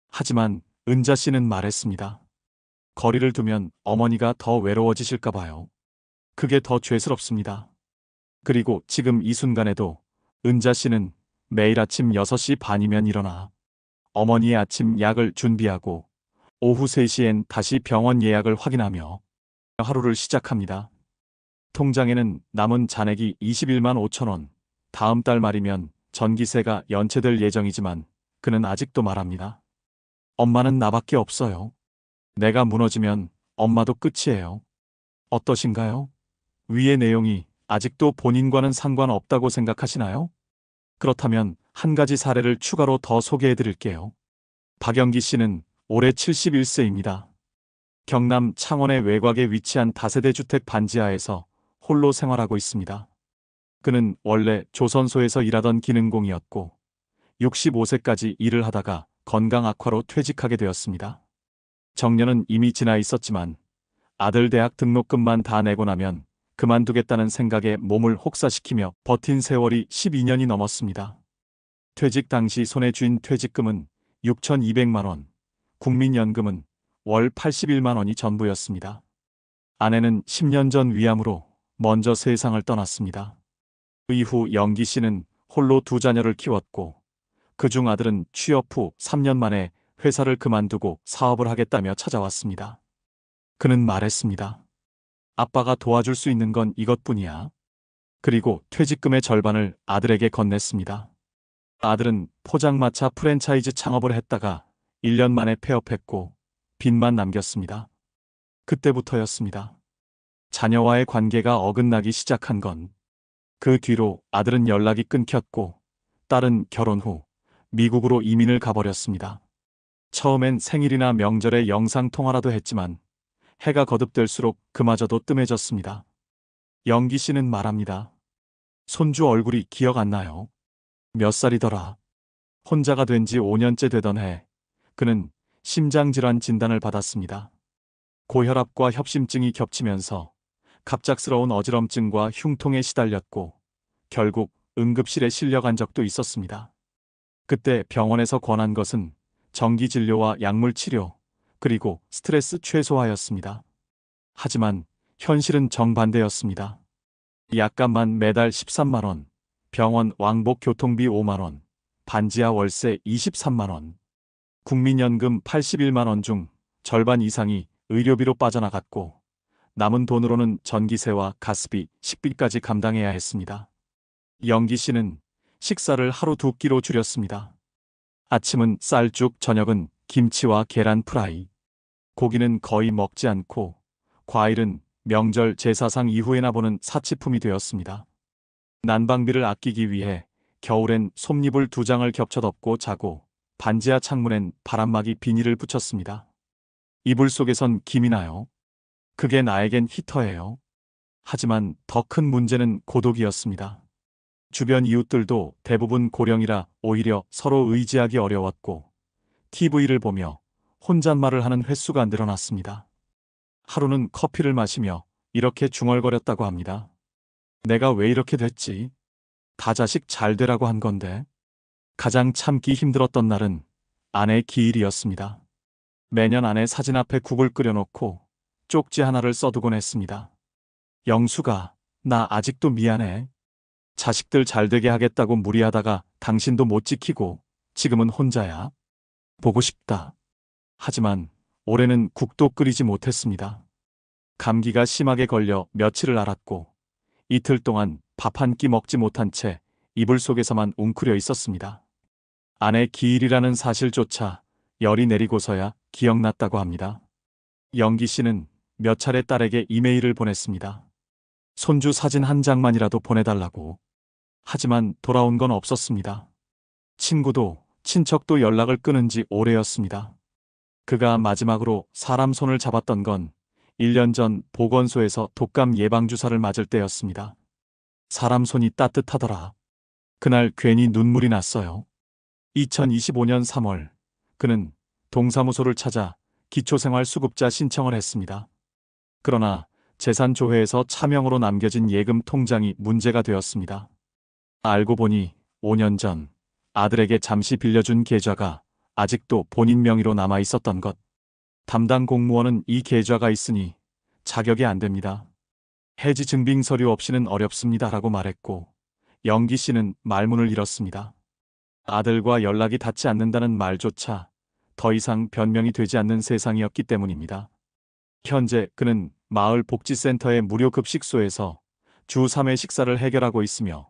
하지만 은자 씨는 말했습니다. 거리를 두면 어머니가 더 외로워지실까 봐요. 그게 더 죄스럽습니다. 그리고 지금 이 순간에도 은자 씨는 매일 아침 6시 반이면 일어나 어머니의 아침 약을 준비하고 오후 3시엔 다시 병원 예약을 확인하며 하루를 시작합니다. 통장에는 남은 잔액이 21만 5천 원. 다음 달 말이면 전기세가 연체될 예정이지만 그는 아직도 말합니다. 엄마는 나밖에 없어요. 내가 무너지면 엄마도 끝이에요. 어떠신가요? 위의 내용이 아직도 본인과는 상관없다고 생각하시나요? 그렇다면 한 가지 사례를 추가로 더 소개해 드릴게요. 박영기 씨는 올해 71세입니다. 경남 창원의 외곽에 위치한 다세대 주택 반지하에서 홀로 생활하고 있습니다. 그는 원래 조선소에서 일하던 기능공이었고 65세까지 일을 하다가 건강 악화로 퇴직하게 되었습니다. 정년은 이미 지나 있었지만 아들 대학 등록금만 다 내고 나면 그만두겠다는 생각에 몸을 혹사시키며 버틴 세월이 12년이 넘었습니다. 퇴직 당시 손에 쥔 퇴직금은 6,200만 원, 국민연금은 월 81만 원이 전부였습니다. 아내는 10년 전 위암으로 먼저 세상을 떠났습니다. 이후 영기 씨는 홀로 두 자녀를 키웠고 그중 아들은 취업 후 3년 만에 회사를 그만두고 사업을 하겠다며 찾아왔습니다. 그는 말했습니다. 아빠가 도와줄 수 있는 건 이것뿐이야. 그리고 퇴직금의 절반을 아들에게 건넸습니다. 아들은 포장마차 프랜차이즈 창업을 했다가 1년 만에 폐업했고 빚만 남겼습니다. 그때부터였습니다. 자녀와의 관계가 어긋나기 시작한 건 그 뒤로 아들은 연락이 끊겼고 딸은 결혼 후 미국으로 이민을 가버렸습니다. 처음엔 생일이나 명절에 영상통화라도 했지만 해가 거듭될수록 그마저도 뜸해졌습니다. 영기 씨는 말합니다. 손주 얼굴이 기억 안 나요. 몇 살이더라. 혼자가 된 지 5년째 되던 해 그는 심장질환 진단을 받았습니다. 고혈압과 협심증이 겹치면서 갑작스러운 어지럼증과 흉통에 시달렸고 결국 응급실에 실려간 적도 있었습니다. 그때 병원에서 권한 것은 정기 진료와 약물 치료, 그리고 스트레스 최소화였습니다. 하지만 현실은 정반대였습니다. 약값만 매달 13만 원, 병원 왕복 교통비 5만 원, 반지하 월세 23만 원, 국민연금 81만 원 중 절반 이상이 의료비로 빠져나갔고 남은 돈으로는 전기세와 가스비, 식비까지 감당해야 했습니다. 영기 씨는 식사를 하루 2끼로 줄였습니다. 아침은 쌀죽, 저녁은 김치와 계란 프라이. 고기는 거의 먹지 않고 과일은 명절 제사상 이후에나 보는 사치품이 되었습니다. 난방비를 아끼기 위해 겨울엔 솜니불 2장을 겹쳐 덮고 자고 반지하 창문엔 바람막이 비닐을 붙였습니다. 이불 속에선 김이 나요. 그게 나에겐 히터예요. 하지만 더 큰 문제는 고독이었습니다. 주변 이웃들도 대부분 고령이라 오히려 서로 의지하기 어려웠고 TV를 보며 혼잣말을 하는 횟수가 늘어났습니다. 하루는 커피를 마시며 이렇게 중얼거렸다고 합니다. 내가 왜 이렇게 됐지? 다 자식 잘 되라고 한 건데. 가장 참기 힘들었던 날은 아내 기일이었습니다. 매년 아내 사진 앞에 국을 끓여놓고 쪽지 하나를 써두곤 했습니다. 영수가, 나 아직도 미안해. 자식들 잘되게 하겠다고 무리하다가 당신도 못 지키고 지금은 혼자야. 보고 싶다. 하지만 올해는 국도 끓이지 못했습니다. 감기가 심하게 걸려 며칠을 앓았고 이틀 동안 밥 한 끼 먹지 못한 채 이불 속에서만 웅크려 있었습니다. 아내 기일이라는 사실조차 열이 내리고서야 기억났다고 합니다. 영기 씨는 몇 차례 딸에게 이메일을 보냈습니다. 손주 사진 한 장만이라도 보내달라고. 하지만 돌아온 건 없었습니다. 친구도 친척도 연락을 끊은 지 오래였습니다. 그가 마지막으로 사람 손을 잡았던 건 1년 전 보건소에서 독감 예방주사를 맞을 때였습니다. 사람 손이 따뜻하더라. 그날 괜히 눈물이 났어요. 2025년 3월 그는 동사무소를 찾아 기초생활수급자 신청을 했습니다. 그러나 재산조회에서 차명으로 남겨진 예금 통장이 문제가 되었습니다. 알고 보니 5년 전 아들에게 잠시 빌려준 계좌가 아직도 본인 명의로 남아 있었던 것. 담당 공무원은 이 계좌가 있으니 자격이 안 됩니다. 해지 증빙 서류 없이는 어렵습니다라고 말했고 영기 씨는 말문을 잃었습니다. 아들과 연락이 닿지 않는다는 말조차 더 이상 변명이 되지 않는 세상이었기 때문입니다. 현재 그는 마을 복지센터의 무료 급식소에서 주 3회 식사를 해결하고 있으며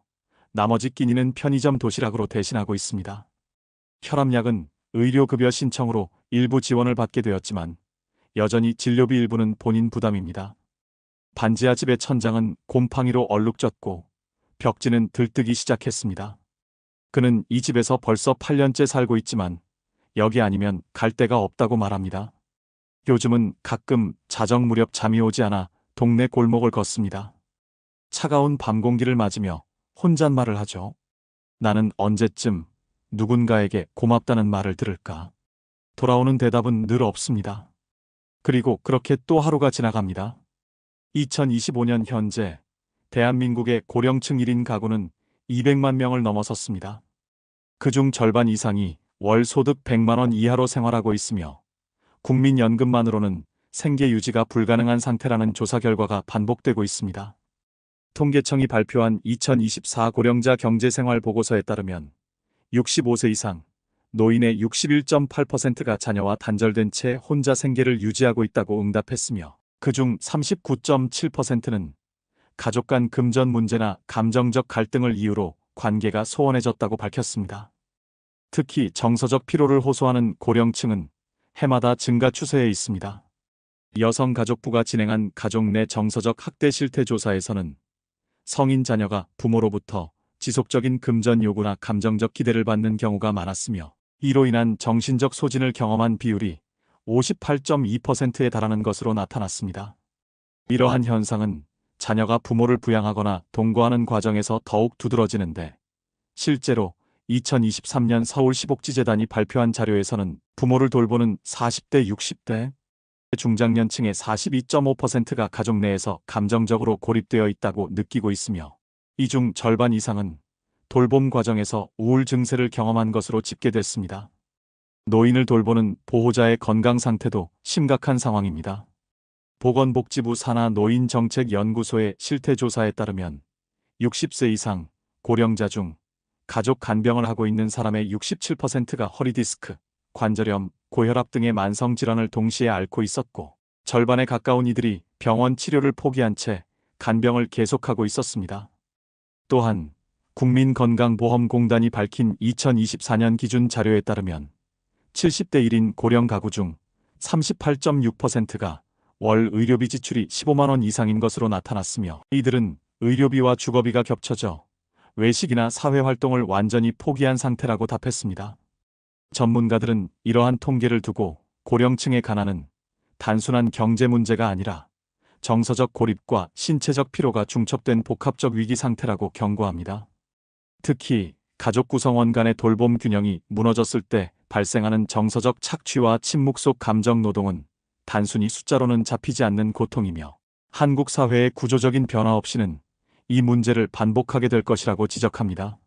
나머지 끼니는 편의점 도시락으로 대신하고 있습니다. 혈압약은 의료급여 신청으로 일부 지원을 받게 되었지만 여전히 진료비 일부는 본인 부담입니다. 반지하 집의 천장은 곰팡이로 얼룩졌고 벽지는 들뜨기 시작했습니다. 그는 이 집에서 벌써 8년째 살고 있지만 여기 아니면 갈 데가 없다고 말합니다. 요즘은 가끔 자정 무렵 잠이 오지 않아 동네 골목을 걷습니다. 차가운 밤 공기를 맞으며 혼잣말을 하죠. 나는 언제쯤 누군가에게 고맙다는 말을 들을까? 돌아오는 대답은 늘 없습니다. 그리고 그렇게 또 하루가 지나갑니다. 2025년 현재 대한민국의 고령층 1인 가구는 200만 명을 넘어섰습니다. 그중 절반 이상이 월 소득 100만 원 이하로 생활하고 있으며 국민연금만으로는 생계 유지가 불가능한 상태라는 조사 결과가 반복되고 있습니다. 통계청이 발표한 2024 고령자 경제생활 보고서에 따르면 65세 이상 노인의 61.8%가 자녀와 단절된 채 혼자 생계를 유지하고 있다고 응답했으며 그중 39.7%는 가족 간 금전 문제나 감정적 갈등을 이유로 관계가 소원해졌다고 밝혔습니다. 특히 정서적 피로를 호소하는 고령층은 해마다 증가 추세에 있습니다. 여성가족부가 진행한 가족 내 정서적 학대 실태 조사에서는 성인 자녀가 부모로부터 지속적인 금전 요구나 감정적 기대를 받는 경우가 많았으며 이로 인한 정신적 소진을 경험한 비율이 58.2%에 달하는 것으로 나타났습니다. 이러한 현상은 자녀가 부모를 부양하거나 동거하는 과정에서 더욱 두드러지는데 실제로 2023년 서울시복지재단이 발표한 자료에서는 부모를 돌보는 40대, 60대 중장년층의 42.5%가 가족 내에서 감정적으로 고립되어 있다고 느끼고 있으며 이 중 절반 이상은 돌봄 과정에서 우울 증세를 경험한 것으로 집계됐습니다. 노인을 돌보는 보호자의 건강 상태도 심각한 상황입니다. 보건복지부 산하노인정책연구소의 실태조사에 따르면 60세 이상 고령자 중 가족 간병을 하고 있는 사람의 67%가 허리디스크, 관절염, 고혈압 등의 만성질환을 동시에 앓고 있었고 절반에 가까운 이들이 병원 치료를 포기한 채 간병을 계속하고 있었습니다. 또한 국민건강보험공단이 밝힌 2024년 기준 자료에 따르면 70대 1인 고령 가구 중 38.6%가 월 의료비 지출이 15만 원 이상인 것으로 나타났으며 이들은 의료비와 주거비가 겹쳐져 외식이나 사회활동을 완전히 포기한 상태라고 답했습니다. 전문가들은 이러한 통계를 두고 고령층의 가난은 단순한 경제 문제가 아니라 정서적 고립과 신체적 피로가 중첩된 복합적 위기 상태라고 경고합니다. 특히 가족 구성원 간의 돌봄 균형이 무너졌을 때 발생하는 정서적 착취와 침묵 속 감정 노동은 단순히 숫자로는 잡히지 않는 고통이며 한국 사회의 구조적인 변화 없이는 이 문제를 반복하게 될 것이라고 지적합니다.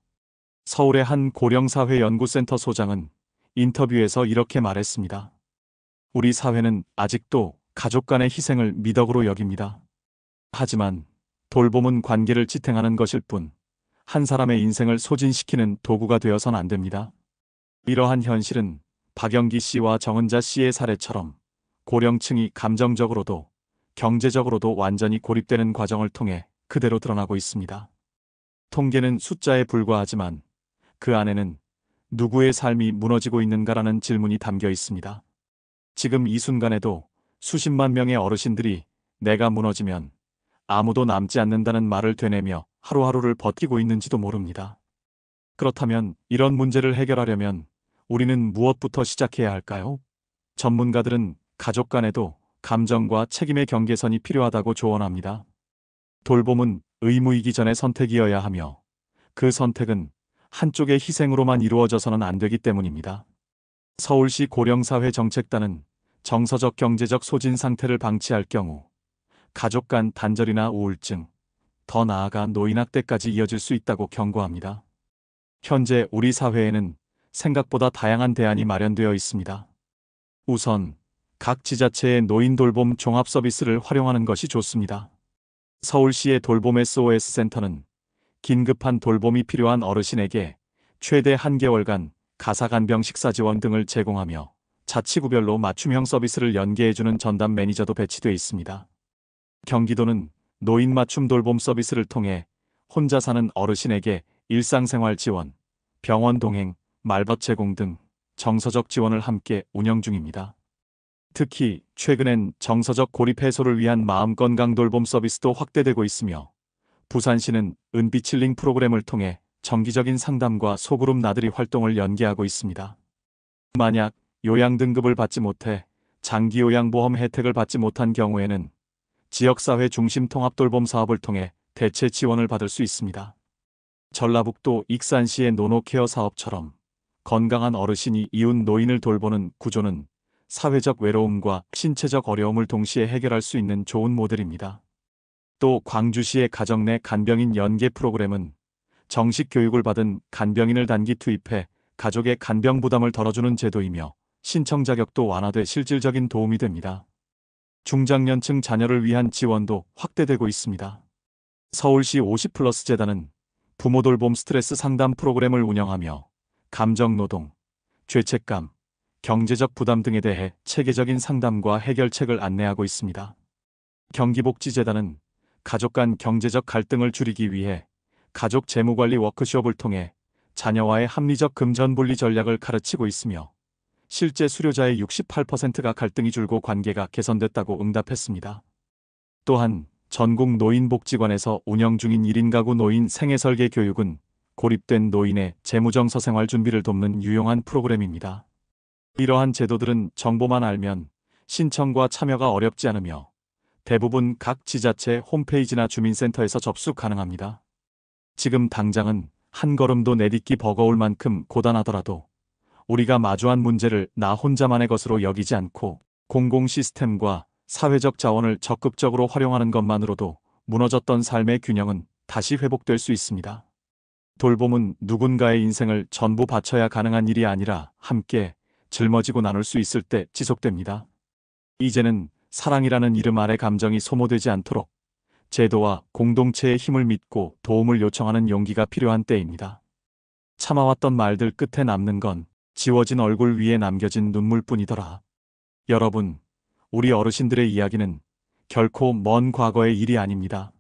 서울의 한 고령사회연구센터 소장은 인터뷰에서 이렇게 말했습니다. 우리 사회는 아직도 가족 간의 희생을 미덕으로 여깁니다. 하지만 돌봄은 관계를 지탱하는 것일 뿐 한 사람의 인생을 소진시키는 도구가 되어선 안 됩니다. 이러한 현실은 박영기 씨와 정은자 씨의 사례처럼 고령층이 감정적으로도 경제적으로도 완전히 고립되는 과정을 통해 그대로 드러나고 있습니다. 통계는 숫자에 불과하지만 그 안에는 누구의 삶이 무너지고 있는가라는 질문이 담겨 있습니다. 지금 이 순간에도 수십만 명의 어르신들이 내가 무너지면 아무도 남지 않는다는 말을 되뇌며 하루하루를 버티고 있는지도 모릅니다. 그렇다면 이런 문제를 해결하려면 우리는 무엇부터 시작해야 할까요? 전문가들은 가족 간에도 감정과 책임의 경계선이 필요하다고 조언합니다. 돌봄은 의무이기 전에 선택이어야 하며 그 선택은 한쪽의 희생으로만 이루어져서는 안 되기 때문입니다. 서울시 고령사회정책단은 정서적 경제적 소진 상태를 방치할 경우 가족 간 단절이나 우울증, 더 나아가 노인학대까지 이어질 수 있다고 경고합니다. 현재 우리 사회에는 생각보다 다양한 대안이 마련되어 있습니다. 우선 각 지자체의 노인 돌봄 종합 서비스를 활용하는 것이 좋습니다. 서울시의 돌봄 SOS 센터는 긴급한 돌봄이 필요한 어르신에게 최대 1개월간 가사간병 식사 지원 등을 제공하며 자치구별로 맞춤형 서비스를 연계해주는 전담 매니저도 배치되어 있습니다. 경기도는 노인 맞춤 돌봄 서비스를 통해 혼자 사는 어르신에게 일상생활 지원, 병원 동행, 말벗 제공 등 정서적 지원을 함께 운영 중입니다. 특히 최근엔 정서적 고립 해소를 위한 마음건강 돌봄 서비스도 확대되고 있으며 부산시는 은빛 힐링 프로그램을 통해 정기적인 상담과 소그룹 나들이 활동을 연계하고 있습니다. 만약 요양 등급을 받지 못해 장기요양보험 혜택을 받지 못한 경우에는 지역사회 중심 통합돌봄 사업을 통해 대체 지원을 받을 수 있습니다. 전라북도 익산시의 노노케어 사업처럼 건강한 어르신이 이웃 노인을 돌보는 구조는 사회적 외로움과 신체적 어려움을 동시에 해결할 수 있는 좋은 모델입니다. 또 광주시의 가정 내 간병인 연계 프로그램은 정식 교육을 받은 간병인을 단기 투입해 가족의 간병 부담을 덜어주는 제도이며 신청 자격도 완화돼 실질적인 도움이 됩니다. 중장년층 자녀를 위한 지원도 확대되고 있습니다. 서울시 50플러스 재단은 부모 돌봄 스트레스 상담 프로그램을 운영하며 감정노동, 죄책감, 경제적 부담 등에 대해 체계적인 상담과 해결책을 안내하고 있습니다. 경기복지재단은 가족 간 경제적 갈등을 줄이기 위해 가족 재무관리 워크숍을 통해 자녀와의 합리적 금전분리 전략을 가르치고 있으며 실제 수료자의 68%가 갈등이 줄고 관계가 개선됐다고 응답했습니다. 또한 전국 노인복지관에서 운영 중인 1인 가구 노인 생애설계 교육은 고립된 노인의 재무정서 생활 준비를 돕는 유용한 프로그램입니다. 이러한 제도들은 정보만 알면 신청과 참여가 어렵지 않으며 대부분 각 지자체 홈페이지나 주민센터에서 접수 가능합니다. 지금 당장은 한 걸음도 내딛기 버거울 만큼 고단하더라도 우리가 마주한 문제를 나 혼자만의 것으로 여기지 않고 공공 시스템과 사회적 자원을 적극적으로 활용하는 것만으로도 무너졌던 삶의 균형은 다시 회복될 수 있습니다. 돌봄은 누군가의 인생을 전부 바쳐야 가능한 일이 아니라 함께 짊어지고 나눌 수 있을 때 지속됩니다. 이제는 사랑이라는 이름 아래 감정이 소모되지 않도록 제도와 공동체의 힘을 믿고 도움을 요청하는 용기가 필요한 때입니다. 참아왔던 말들 끝에 남는 건 지워진 얼굴 위에 남겨진 눈물뿐이더라. 여러분, 우리 어르신들의 이야기는 결코 먼 과거의 일이 아닙니다.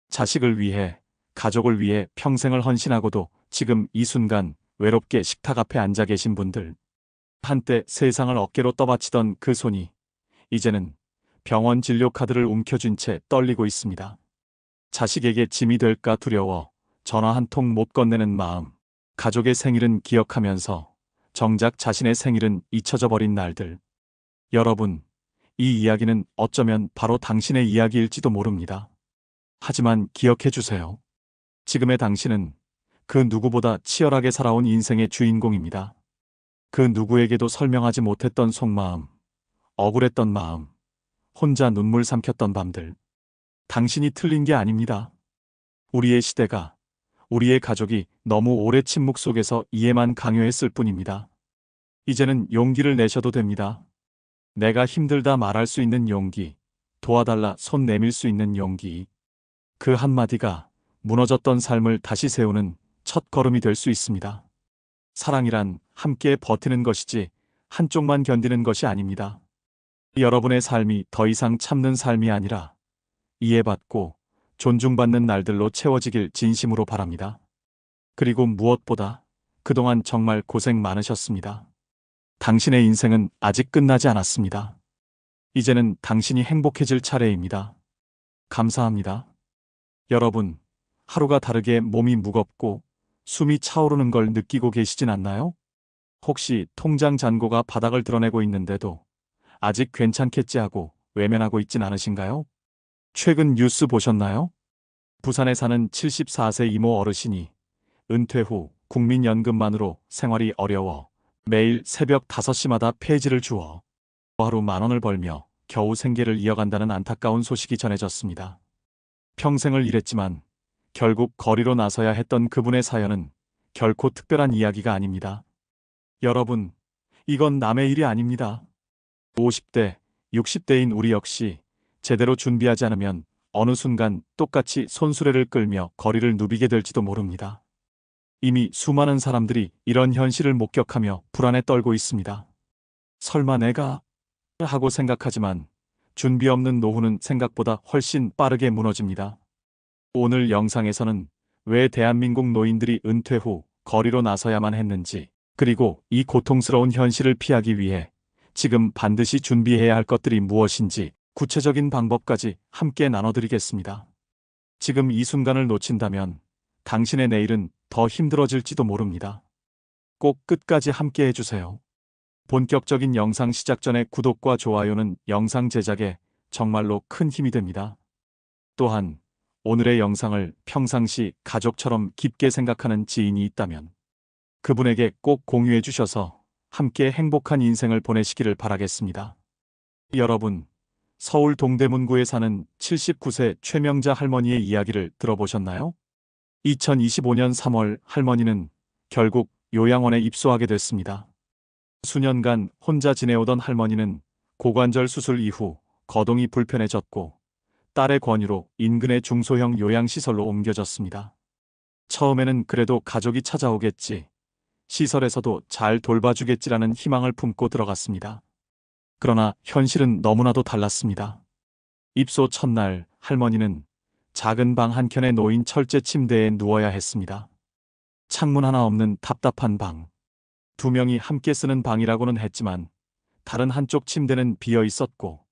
자식을 위해, 가족을 위해 평생을 헌신하고도 지금 이 순간 외롭게 식탁 앞에 앉아 계신 분들, 한때 세상을 어깨로 떠받치던 그 손이 이제는 병원 진료 카드를 움켜쥔 채 떨리고 있습니다. 자식에게 짐이 될까 두려워 전화 한 통 못 건네는 마음, 가족의 생일은 기억하면서 정작 자신의 생일은 잊혀져 버린 날들. 여러분, 이 이야기는 어쩌면 바로 당신의 이야기일지도 모릅니다. 하지만 기억해 주세요. 지금의 당신은 그 누구보다 치열하게 살아온 인생의 주인공입니다. 그 누구에게도 설명하지 못했던 속마음, 억울했던 마음, 혼자 눈물 삼켰던 밤들. 당신이 틀린 게 아닙니다. 우리의 시대가, 우리의 가족이 너무 오래 침묵 속에서 이해만 강요했을 뿐입니다. 이제는 용기를 내셔도 됩니다. 내가 힘들다 말할 수 있는 용기, 도와달라 손 내밀 수 있는 용기. 그 한마디가 무너졌던 삶을 다시 세우는 첫 걸음이 될 수 있습니다. 사랑이란 함께 버티는 것이지 한쪽만 견디는 것이 아닙니다. 여러분의 삶이 더 이상 참는 삶이 아니라 이해받고 존중받는 날들로 채워지길 진심으로 바랍니다. 그리고 무엇보다 그동안 정말 고생 많으셨습니다. 당신의 인생은 아직 끝나지 않았습니다. 이제는 당신이 행복해질 차례입니다. 감사합니다. 여러분, 하루가 다르게 몸이 무겁고 숨이 차오르는 걸 느끼고 계시진 않나요? 혹시 통장 잔고가 바닥을 드러내고 있는데도 아직 괜찮겠지 하고 외면하고 있진 않으신가요? 최근 뉴스 보셨나요? 부산에 사는 74세 이모 어르신이 은퇴 후 국민연금만으로 생활이 어려워 매일 새벽 5시마다 폐지를 주어 하루 10,000원을 벌며 겨우 생계를 이어간다는 안타까운 소식이 전해졌습니다. 평생을 일했지만 결국 거리로 나서야 했던 그분의 사연은 결코 특별한 이야기가 아닙니다. 여러분, 이건 남의 일이 아닙니다. 50대, 60대인 우리 역시 제대로 준비하지 않으면 어느 순간 똑같이 손수레를 끌며 거리를 누비게 될지도 모릅니다. 이미 수많은 사람들이 이런 현실을 목격하며 불안에 떨고 있습니다. 설마 내가 하고 생각하지만 준비 없는 노후는 생각보다 훨씬 빠르게 무너집니다. 오늘 영상에서는 왜 대한민국 노인들이 은퇴 후 거리로 나서야만 했는지, 그리고 이 고통스러운 현실을 피하기 위해 지금 반드시 준비해야 할 것들이 무엇인지 구체적인 방법까지 함께 나눠드리겠습니다. 지금 이 순간을 놓친다면 당신의 내일은 더 힘들어질지도 모릅니다. 꼭 끝까지 함께 해주세요. 본격적인 영상 시작 전에 구독과 좋아요는 영상 제작에 정말로 큰 힘이 됩니다. 또한 오늘의 영상을 평상시 가족처럼 깊게 생각하는 지인이 있다면 그분에게 꼭 공유해 주셔서 함께 행복한 인생을 보내시기를 바라겠습니다. 여러분, 서울 동대문구에 사는 79세 최명자 할머니의 이야기를 들어보셨나요? 2025년 3월 할머니는 결국 요양원에 입소하게 됐습니다. 수년간 혼자 지내오던 할머니는 고관절 수술 이후 거동이 불편해졌고 딸의 권유로 인근의 중소형 요양시설로 옮겨졌습니다. 처음에는 그래도 가족이 찾아오겠지, 시설에서도 잘 돌봐주겠지라는 희망을 품고 들어갔습니다. 그러나 현실은 너무나도 달랐습니다. 입소 첫날 할머니는 작은 방 한켠에 놓인 철제 침대에 누워야 했습니다. 창문 하나 없는 답답한 방. 두 명이 함께 쓰는 방이라고는 했지만 다른 한쪽 침대는 비어 있었고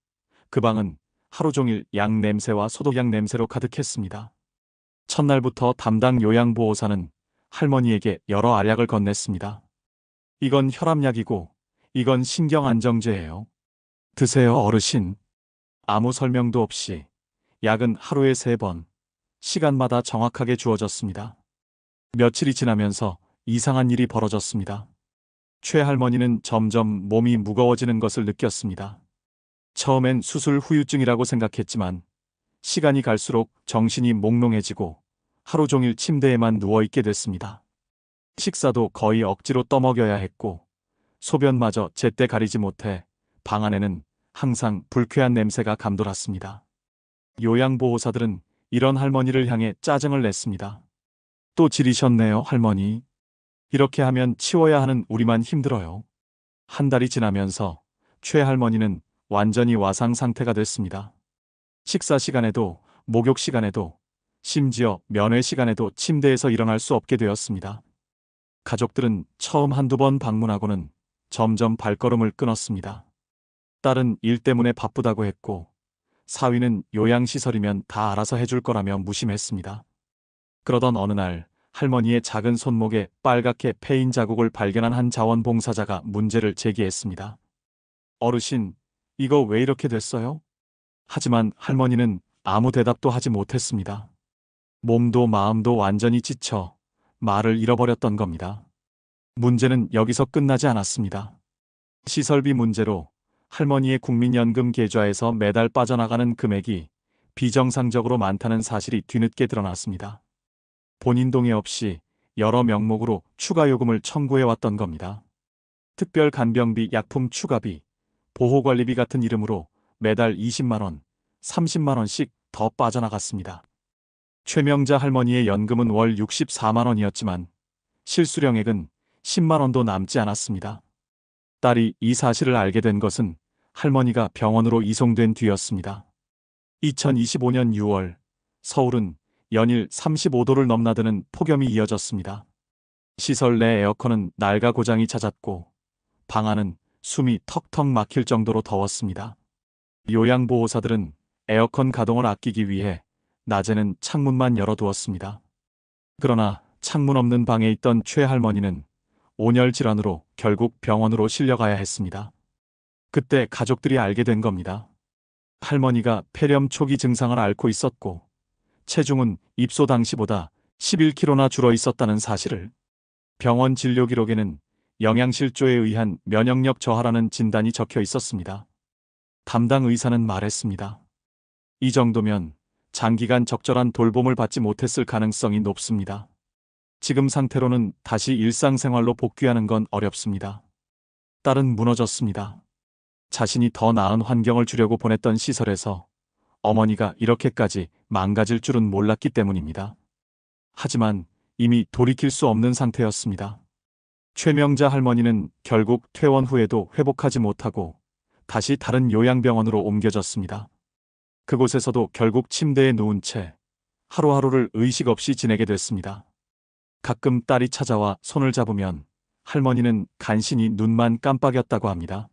그 방은 하루 종일 약 냄새와 소독약 냄새로 가득했습니다. 첫날부터 담당 요양보호사는 할머니에게 여러 알약을 건넸습니다. 이건 혈압약이고 이건 신경안정제예요. 드세요, 어르신. 아무 설명도 없이 약은 하루에 3번, 시간마다 정확하게 주어졌습니다. 며칠이 지나면서 이상한 일이 벌어졌습니다. 최 할머니는 점점 몸이 무거워지는 것을 느꼈습니다. 처음엔 수술 후유증이라고 생각했지만 시간이 갈수록 정신이 몽롱해지고 하루 종일 침대에만 누워있게 됐습니다. 식사도 거의 억지로 떠먹여야 했고 소변마저 제때 가리지 못해 방 안에는 항상 불쾌한 냄새가 감돌았습니다. 요양보호사들은 이런 할머니를 향해 짜증을 냈습니다. 또 지리셨네요, 할머니. 이렇게 하면 치워야 하는 우리만 힘들어요. 한 달이 지나면서 최 할머니는 완전히 와상 상태가 됐습니다. 식사 시간에도, 목욕 시간에도, 심지어 면회 시간에도 침대에서 일어날 수 없게 되었습니다. 가족들은 처음 한두 번 방문하고는 점점 발걸음을 끊었습니다. 딸은 일 때문에 바쁘다고 했고 사위는 요양시설이면 다 알아서 해줄 거라며 무심했습니다. 그러던 어느 날 할머니의 작은 손목에 빨갛게 패인 자국을 발견한 한 자원봉사자가 문제를 제기했습니다. 어르신, 이거 왜 이렇게 됐어요? 하지만 할머니는 아무 대답도 하지 못했습니다. 몸도 마음도 완전히 지쳐 말을 잃어버렸던 겁니다. 문제는 여기서 끝나지 않았습니다. 시설비 문제로 할머니의 국민연금 계좌에서 매달 빠져나가는 금액이 비정상적으로 많다는 사실이 뒤늦게 드러났습니다. 본인 동의 없이 여러 명목으로 추가 요금을 청구해왔던 겁니다. 특별 간병비, 약품 추가비, 보호관리비 같은 이름으로 매달 20만 원, 30만 원씩 더 빠져나갔습니다. 최명자 할머니의 연금은 월 64만 원이었지만 실수령액은 10만 원도 남지 않았습니다. 딸이 이 사실을 알게 된 것은 할머니가 병원으로 이송된 뒤였습니다. 2025년 6월 서울은 연일 35도를 넘나드는 폭염이 이어졌습니다. 시설 내 에어컨은 낡아 고장이 잦았고 방 안은 숨이 턱턱 막힐 정도로 더웠습니다. 요양보호사들은 에어컨 가동을 아끼기 위해 낮에는 창문만 열어두었습니다. 그러나 창문 없는 방에 있던 최 할머니는 온열 질환으로 결국 병원으로 실려가야 했습니다. 그때 가족들이 알게 된 겁니다. 할머니가 폐렴 초기 증상을 앓고 있었고 체중은 입소 당시보다 11kg나 줄어 있었다는 사실을. 병원 진료 기록에는 영양실조에 의한 면역력 저하라는 진단이 적혀 있었습니다. 담당 의사는 말했습니다. 이 정도면 장기간 적절한 돌봄을 받지 못했을 가능성이 높습니다. 지금 상태로는 다시 일상생활로 복귀하는 건 어렵습니다. 딸은 무너졌습니다. 자신이 더 나은 환경을 주려고 보냈던 시설에서 어머니가 이렇게까지 망가질 줄은 몰랐기 때문입니다. 하지만 이미 돌이킬 수 없는 상태였습니다. 최명자 할머니는 결국 퇴원 후에도 회복하지 못하고 다시 다른 요양병원으로 옮겨졌습니다. 그곳에서도 결국 침대에 누운 채 하루하루를 의식 없이 지내게 됐습니다. 가끔 딸이 찾아와 손을 잡으면 할머니는 간신히 눈만 깜빡였다고 합니다.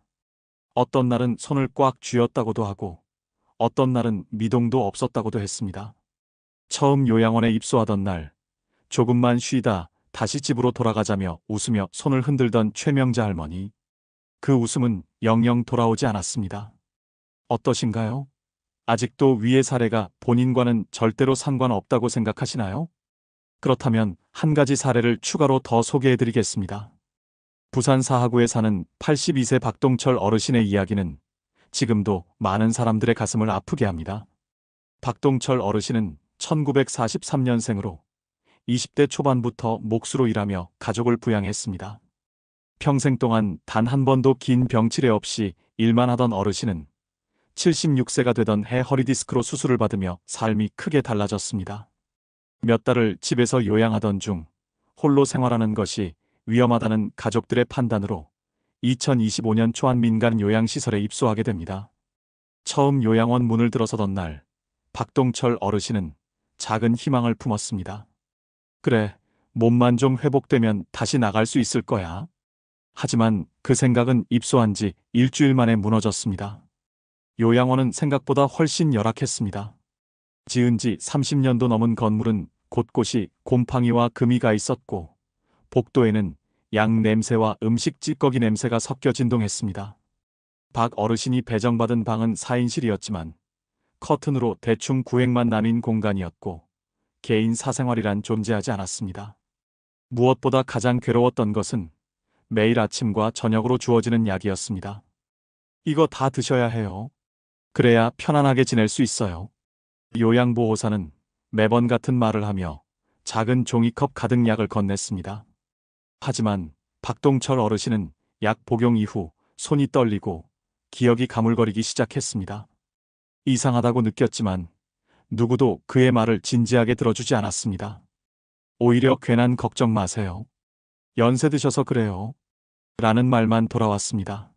어떤 날은 손을 꽉 쥐었다고도 하고 어떤 날은 미동도 없었다고도 했습니다. 처음 요양원에 입소하던 날 조금만 쉬다 다시 집으로 돌아가자며 웃으며 손을 흔들던 최명자 할머니. 그 웃음은 영영 돌아오지 않았습니다. 어떠신가요? 아직도 위의 사례가 본인과는 절대로 상관없다고 생각하시나요? 그렇다면 한 가지 사례를 추가로 더 소개해드리겠습니다. 부산 사하구에 사는 82세 박동철 어르신의 이야기는 지금도 많은 사람들의 가슴을 아프게 합니다. 박동철 어르신은 1943년생으로 20대 초반부터 몫으로 일하며 가족을 부양했습니다. 평생 동안 단 한 번도 긴 병치레 없이 일만 하던 어르신은 76세가 되던 해 허리디스크로 수술을 받으며 삶이 크게 달라졌습니다. 몇 달을 집에서 요양하던 중 홀로 생활하는 것이 위험하다는 가족들의 판단으로 2025년 초안 민간 요양시설에 입소하게 됩니다. 처음 요양원 문을 들어서던 날, 박동철 어르신은 작은 희망을 품었습니다. 그래, 몸만 좀 회복되면 다시 나갈 수 있을 거야. 하지만 그 생각은 입소한 지 일주일 만에 무너졌습니다. 요양원은 생각보다 훨씬 열악했습니다. 지은 지 30년도 넘은 건물은 곳곳이 곰팡이와 금이가 있었고, 복도에는 양 냄새와 음식 찌꺼기 냄새가 섞여 진동했습니다. 박 어르신이 배정받은 방은 4인실이었지만 커튼으로 대충 구획만 나뉜 공간이었고 개인 사생활이란 존재하지 않았습니다. 무엇보다 가장 괴로웠던 것은 매일 아침과 저녁으로 주어지는 약이었습니다. 이거 다 드셔야 해요. 그래야 편안하게 지낼 수 있어요. 요양보호사는 매번 같은 말을 하며 작은 종이컵 가득 약을 건넸습니다. 하지만 박동철 어르신은 약 복용 이후 손이 떨리고 기억이 가물거리기 시작했습니다. 이상하다고 느꼈지만 누구도 그의 말을 진지하게 들어주지 않았습니다. 오히려 괜한 걱정 마세요. 연세 드셔서 그래요. 라는 말만 돌아왔습니다.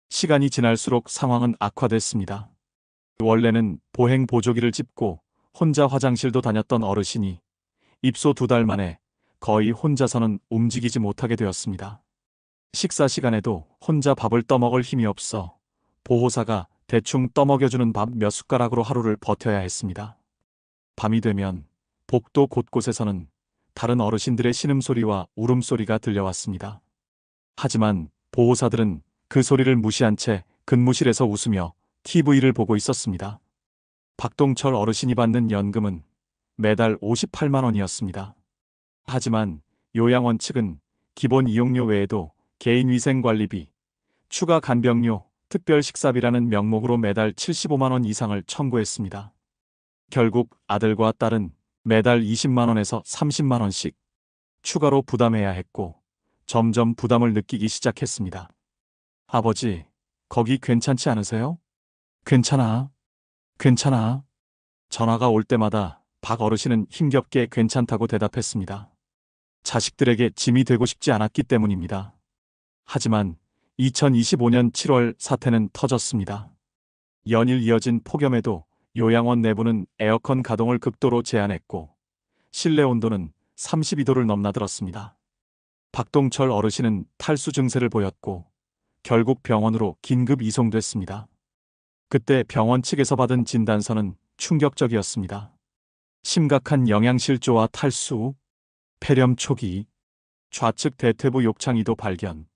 시간이 지날수록 상황은 악화됐습니다. 원래는 보행 보조기를 짚고 혼자 화장실도 다녔던 어르신이 입소 2달 만에 거의 혼자서는 움직이지 못하게 되었습니다. 식사 시간에도 혼자 밥을 떠먹을 힘이 없어 보호사가 대충 떠먹여주는 밥 몇 숟가락으로 하루를 버텨야 했습니다. 밤이 되면 복도 곳곳에서는 다른 어르신들의 신음소리와 울음소리가 들려왔습니다. 하지만 보호사들은 그 소리를 무시한 채 근무실에서 웃으며 TV를 보고 있었습니다. 박동철 어르신이 받는 연금은 매달 58만 원이었습니다. 하지만 요양원 측은 기본 이용료 외에도 개인위생관리비, 추가 간병료, 특별식사비라는 명목으로 매달 75만 원 이상을 청구했습니다. 결국 아들과 딸은 매달 20만 원에서 30만 원씩 추가로 부담해야 했고 점점 부담을 느끼기 시작했습니다. 아버지, 거기 괜찮지 않으세요? 괜찮아. 괜찮아. 전화가 올 때마다 박 어르신은 힘겹게 괜찮다고 대답했습니다. 자식들에게 짐이 되고 싶지 않았기 때문입니다. 하지만 2025년 7월 사태는 터졌습니다. 연일 이어진 폭염에도 요양원 내부는 에어컨 가동을 극도로 제한했고 실내 온도는 32도를 넘나들었습니다. 박동철 어르신은 탈수 증세를 보였고 결국 병원으로 긴급 이송됐습니다. 그때 병원 측에서 받은 진단서는 충격적이었습니다. 심각한 영양실조와 탈수, 폐렴 초기, 좌측 대퇴부 욕창이도 발견.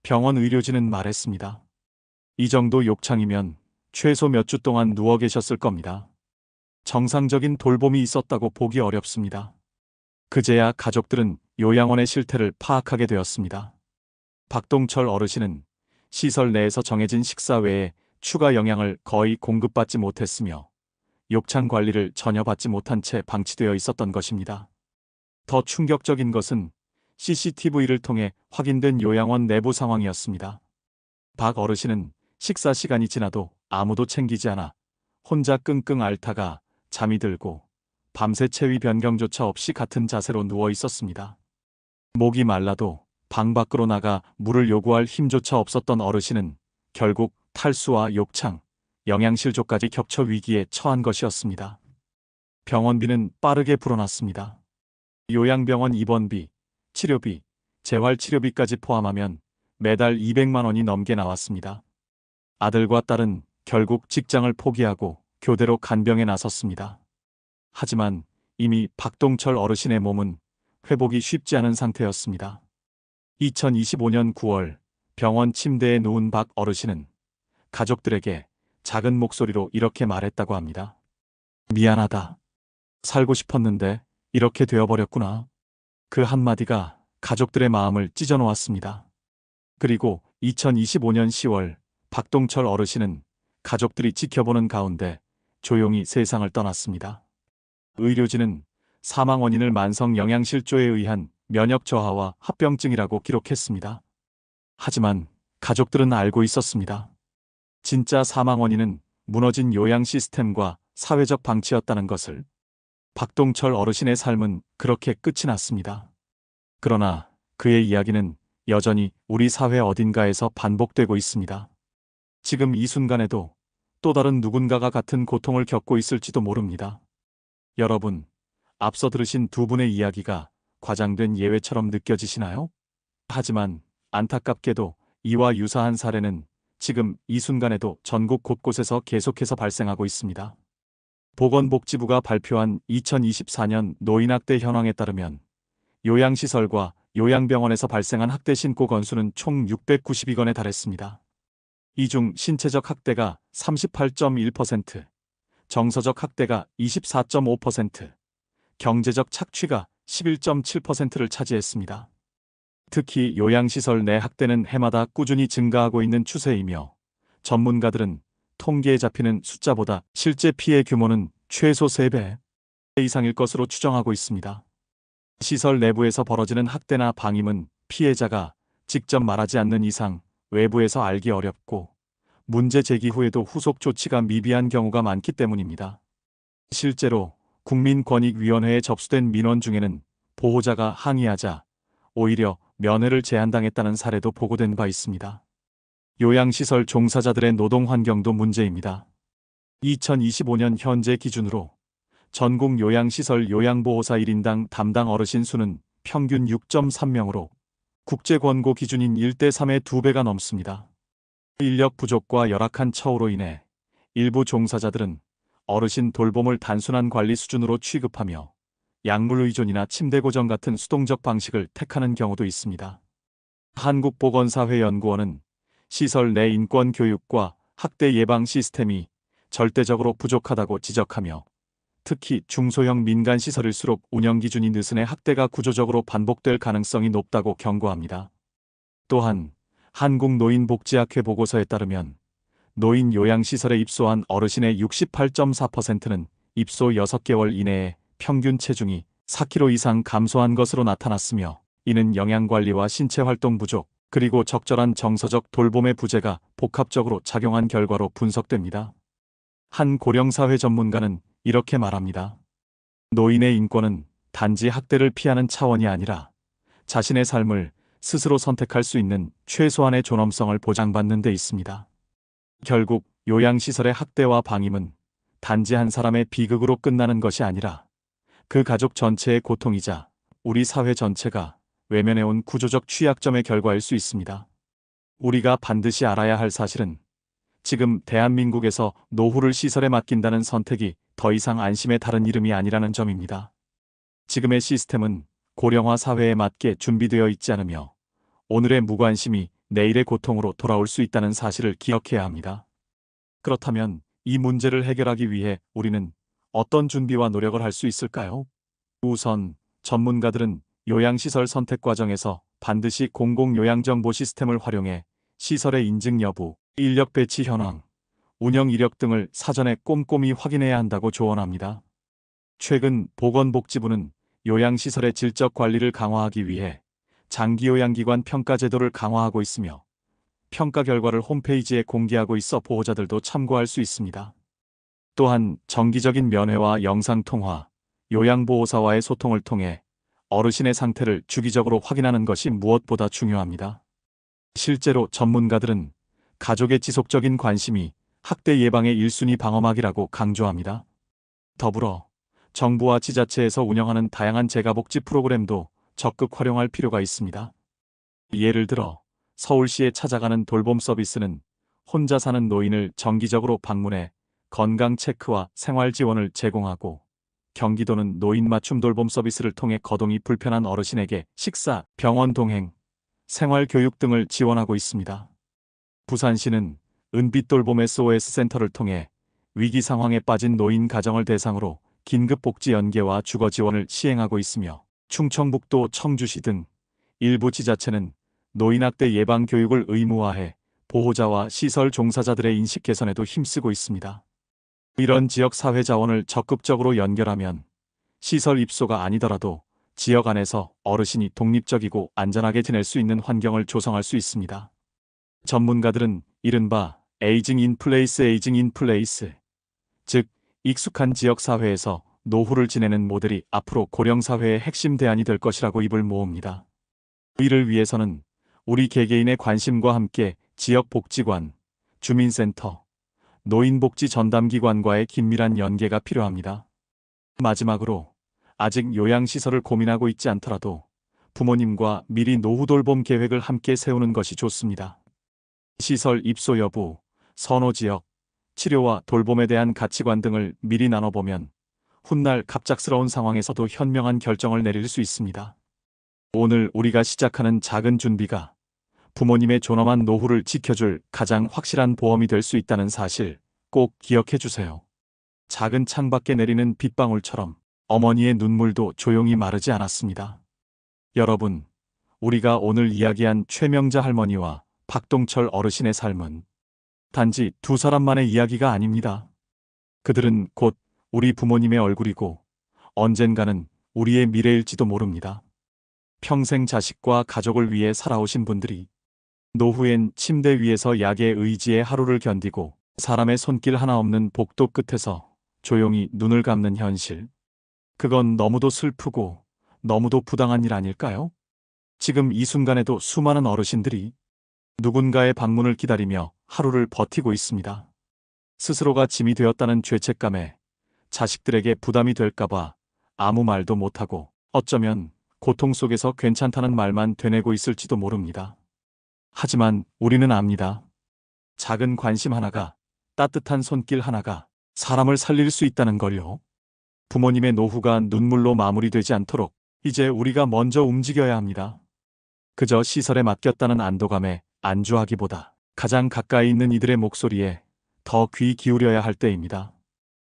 병원 의료진은 말했습니다. 이 정도 욕창이면 최소 몇 주 동안 누워 계셨을 겁니다. 정상적인 돌봄이 있었다고 보기 어렵습니다. 그제야 가족들은 요양원의 실태를 파악하게 되었습니다. 박동철 어르신은 시설 내에서 정해진 식사 외에 추가 영양을 거의 공급받지 못했으며 욕창 관리를 전혀 받지 못한 채 방치되어 있었던 것입니다. 더 충격적인 것은 CCTV를 통해 확인된 요양원 내부 상황이었습니다. 박 어르신은 식사 시간이 지나도 아무도 챙기지 않아 혼자 끙끙 앓다가 잠이 들고 밤새 체위 변경조차 없이 같은 자세로 누워 있었습니다. 목이 말라도 방 밖으로 나가 물을 요구할 힘조차 없었던 어르신은 결국 탈수와 욕창, 영양실조까지 겹쳐 위기에 처한 것이었습니다. 병원비는 빠르게 불어났습니다. 요양병원 입원비, 치료비, 재활치료비까지 포함하면 매달 200만 원이 넘게 나왔습니다. 아들과 딸은 결국 직장을 포기하고 교대로 간병에 나섰습니다. 하지만 이미 박동철 어르신의 몸은 회복이 쉽지 않은 상태였습니다. 2025년 9월 병원 침대에 누운 박 어르신은 가족들에게 작은 목소리로 이렇게 말했다고 합니다. 미안하다. 살고 싶었는데 이렇게 되어버렸구나. 그 한마디가 가족들의 마음을 찢어놓았습니다. 그리고 2025년 10월 박동철 어르신은 가족들이 지켜보는 가운데 조용히 세상을 떠났습니다. 의료진은 사망 원인을 만성 영양실조에 의한 면역 저하와 합병증이라고 기록했습니다. 하지만 가족들은 알고 있었습니다. 진짜 사망 원인은 무너진 요양 시스템과 사회적 방치였다는 것을. 박동철 어르신의 삶은 그렇게 끝이 났습니다. 그러나 그의 이야기는 여전히 우리 사회 어딘가에서 반복되고 있습니다. 지금 이 순간에도 또 다른 누군가가 같은 고통을 겪고 있을지도 모릅니다. 여러분, 앞서 들으신 두 분의 이야기가 과장된 예외처럼 느껴지시나요? 하지만 안타깝게도 이와 유사한 사례는 지금 이 순간에도 전국 곳곳에서 계속해서 발생하고 있습니다. 보건복지부가 발표한 2024년 노인학대 현황에 따르면 요양시설과 요양병원에서 발생한 학대 신고 건수는 총 692건에 달했습니다. 이 중 신체적 학대가 38.1%, 정서적 학대가 24.5%, 경제적 착취가 11.7%를 차지했습니다. 특히 요양시설 내 학대는 해마다 꾸준히 증가하고 있는 추세이며 전문가들은 통계에 잡히는 숫자보다 실제 피해 규모는 최소 3배 이상일 것으로 추정하고 있습니다. 시설 내부에서 벌어지는 학대나 방임은 피해자가 직접 말하지 않는 이상 외부에서 알기 어렵고 문제 제기 후에도 후속 조치가 미비한 경우가 많기 때문입니다. 실제로 국민권익위원회에 접수된 민원 중에는 보호자가 항의하자 오히려 면회를 제한당했다는 사례도 보고된 바 있습니다. 요양시설 종사자들의 노동 환경도 문제입니다. 2025년 현재 기준으로 전국 요양시설 요양보호사 1인당 담당 어르신 수는 평균 6.3명으로 국제권고 기준인 1대3의 2배가 넘습니다. 인력 부족과 열악한 처우로 인해 일부 종사자들은 어르신 돌봄을 단순한 관리 수준으로 취급하며 약물 의존이나 침대 고정 같은 수동적 방식을 택하는 경우도 있습니다. 한국보건사회연구원은 시설 내 인권 교육과 학대 예방 시스템이 절대적으로 부족하다고 지적하며 특히 중소형 민간시설일수록 운영 기준이 느슨해 학대가 구조적으로 반복될 가능성이 높다고 경고합니다. 또한 한국노인복지학회 보고서에 따르면 노인 요양시설에 입소한 어르신의 68.4%는 입소 6개월 이내에 평균 체중이 4kg 이상 감소한 것으로 나타났으며 이는 영양관리와 신체활동 부족, 그리고 적절한 정서적 돌봄의 부재가 복합적으로 작용한 결과로 분석됩니다. 한 고령사회 전문가는 이렇게 말합니다. 노인의 인권은 단지 학대를 피하는 차원이 아니라 자신의 삶을 스스로 선택할 수 있는 최소한의 존엄성을 보장받는 데 있습니다. 결국 요양시설의 학대와 방임은 단지 한 사람의 비극으로 끝나는 것이 아니라 그 가족 전체의 고통이자 우리 사회 전체가 외면해온 구조적 취약점의 결과일 수 있습니다. 우리가 반드시 알아야 할 사실은 지금 대한민국에서 노후를 시설에 맡긴다는 선택이 더 이상 안심의 다른 이름이 아니라는 점입니다. 지금의 시스템은 고령화 사회에 맞게 준비되어 있지 않으며 오늘의 무관심이 내일의 고통으로 돌아올 수 있다는 사실을 기억해야 합니다. 그렇다면 이 문제를 해결하기 위해 우리는 어떤 준비와 노력을 할 수 있을까요? 우선 전문가들은 요양시설 선택 과정에서 반드시 공공요양정보 시스템을 활용해 시설의 인증 여부, 인력 배치 현황, 운영 이력 등을 사전에 꼼꼼히 확인해야 한다고 조언합니다. 최근 보건복지부는 요양시설의 질적 관리를 강화하기 위해 장기요양기관 평가 제도를 강화하고 있으며 평가 결과를 홈페이지에 공개하고 있어 보호자들도 참고할 수 있습니다. 또한 정기적인 면회와 영상통화, 요양보호사와의 소통을 통해 어르신의 상태를 주기적으로 확인하는 것이 무엇보다 중요합니다. 실제로 전문가들은 가족의 지속적인 관심이 학대 예방의 1순위 방어막이라고 강조합니다. 더불어 정부와 지자체에서 운영하는 다양한 재가복지 프로그램도 적극 활용할 필요가 있습니다. 예를 들어 서울시에 찾아가는 돌봄 서비스는 혼자 사는 노인을 정기적으로 방문해 건강 체크와 생활 지원을 제공하고 경기도는 노인 맞춤 돌봄 서비스를 통해 거동이 불편한 어르신에게 식사, 병원 동행, 생활 교육 등을 지원하고 있습니다. 부산시는 은빛 돌봄 SOS 센터를 통해 위기 상황에 빠진 노인 가정을 대상으로 긴급 복지 연계와 주거 지원을 시행하고 있으며 충청북도 청주시 등 일부 지자체는 노인학대 예방 교육을 의무화해 보호자와 시설 종사자들의 인식 개선에도 힘쓰고 있습니다. 이런 지역 사회 자원을 적극적으로 연결하면 시설 입소가 아니더라도 지역 안에서 어르신이 독립적이고 안전하게 지낼 수 있는 환경을 조성할 수 있습니다. 전문가들은 이른바 에이징 인 플레이스 에이징 인 플레이스. 즉, 익숙한 지역사회에서 노후를 지내는 모델이 앞으로 고령사회의 핵심 대안이 될 것이라고 입을 모읍니다. 이를 위해서는 우리 개개인의 관심과 함께 지역복지관, 주민센터, 노인복지 전담기관과의 긴밀한 연계가 필요합니다. 마지막으로 아직 요양시설을 고민하고 있지 않더라도 부모님과 미리 노후 돌봄 계획을 함께 세우는 것이 좋습니다. 시설 입소 여부, 선호지역, 치료와 돌봄에 대한 가치관 등을 미리 나눠보면 훗날 갑작스러운 상황에서도 현명한 결정을 내릴 수 있습니다. 오늘 우리가 시작하는 작은 준비가 부모님의 존엄한 노후를 지켜줄 가장 확실한 보험이 될 수 있다는 사실 꼭 기억해 주세요. 작은 창밖에 내리는 빗방울처럼 어머니의 눈물도 조용히 마르지 않았습니다. 여러분, 우리가 오늘 이야기한 최명자 할머니와 박동철 어르신의 삶은 단지 두 사람만의 이야기가 아닙니다. 그들은 곧 우리 부모님의 얼굴이고 언젠가는 우리의 미래일지도 모릅니다. 평생 자식과 가족을 위해 살아오신 분들이 노후엔 침대 위에서 약의 의지에 하루를 견디고 사람의 손길 하나 없는 복도 끝에서 조용히 눈을 감는 현실. 그건 너무도 슬프고 너무도 부당한 일 아닐까요? 지금 이 순간에도 수많은 어르신들이 누군가의 방문을 기다리며 하루를 버티고 있습니다. 스스로가 짐이 되었다는 죄책감에 자식들에게 부담이 될까봐 아무 말도 못하고 어쩌면 고통 속에서 괜찮다는 말만 되뇌고 있을지도 모릅니다. 하지만 우리는 압니다. 작은 관심 하나가, 따뜻한 손길 하나가 사람을 살릴 수 있다는 걸요. 부모님의 노후가 눈물로 마무리되지 않도록 이제 우리가 먼저 움직여야 합니다. 그저 시설에 맡겼다는 안도감에 안주하기보다 가장 가까이 있는 이들의 목소리에 더 귀 기울여야 할 때입니다.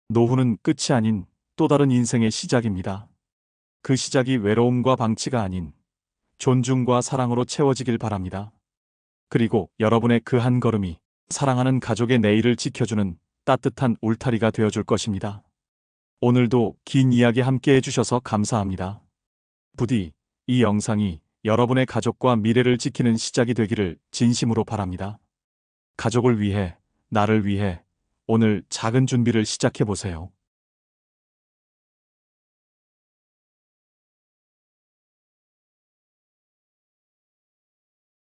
노후는 끝이 아닌 또 다른 인생의 시작입니다. 그 시작이 외로움과 방치가 아닌 존중과 사랑으로 채워지길 바랍니다. 그리고 여러분의 그 한 걸음이 사랑하는 가족의 내일을 지켜주는 따뜻한 울타리가 되어줄 것입니다. 오늘도 긴 이야기 함께 해주셔서 감사합니다. 부디 이 영상이 여러분의 가족과 미래를 지키는 시작이 되기를 진심으로 바랍니다. 가족을 위해, 나를 위해 오늘 작은 준비를 시작해보세요.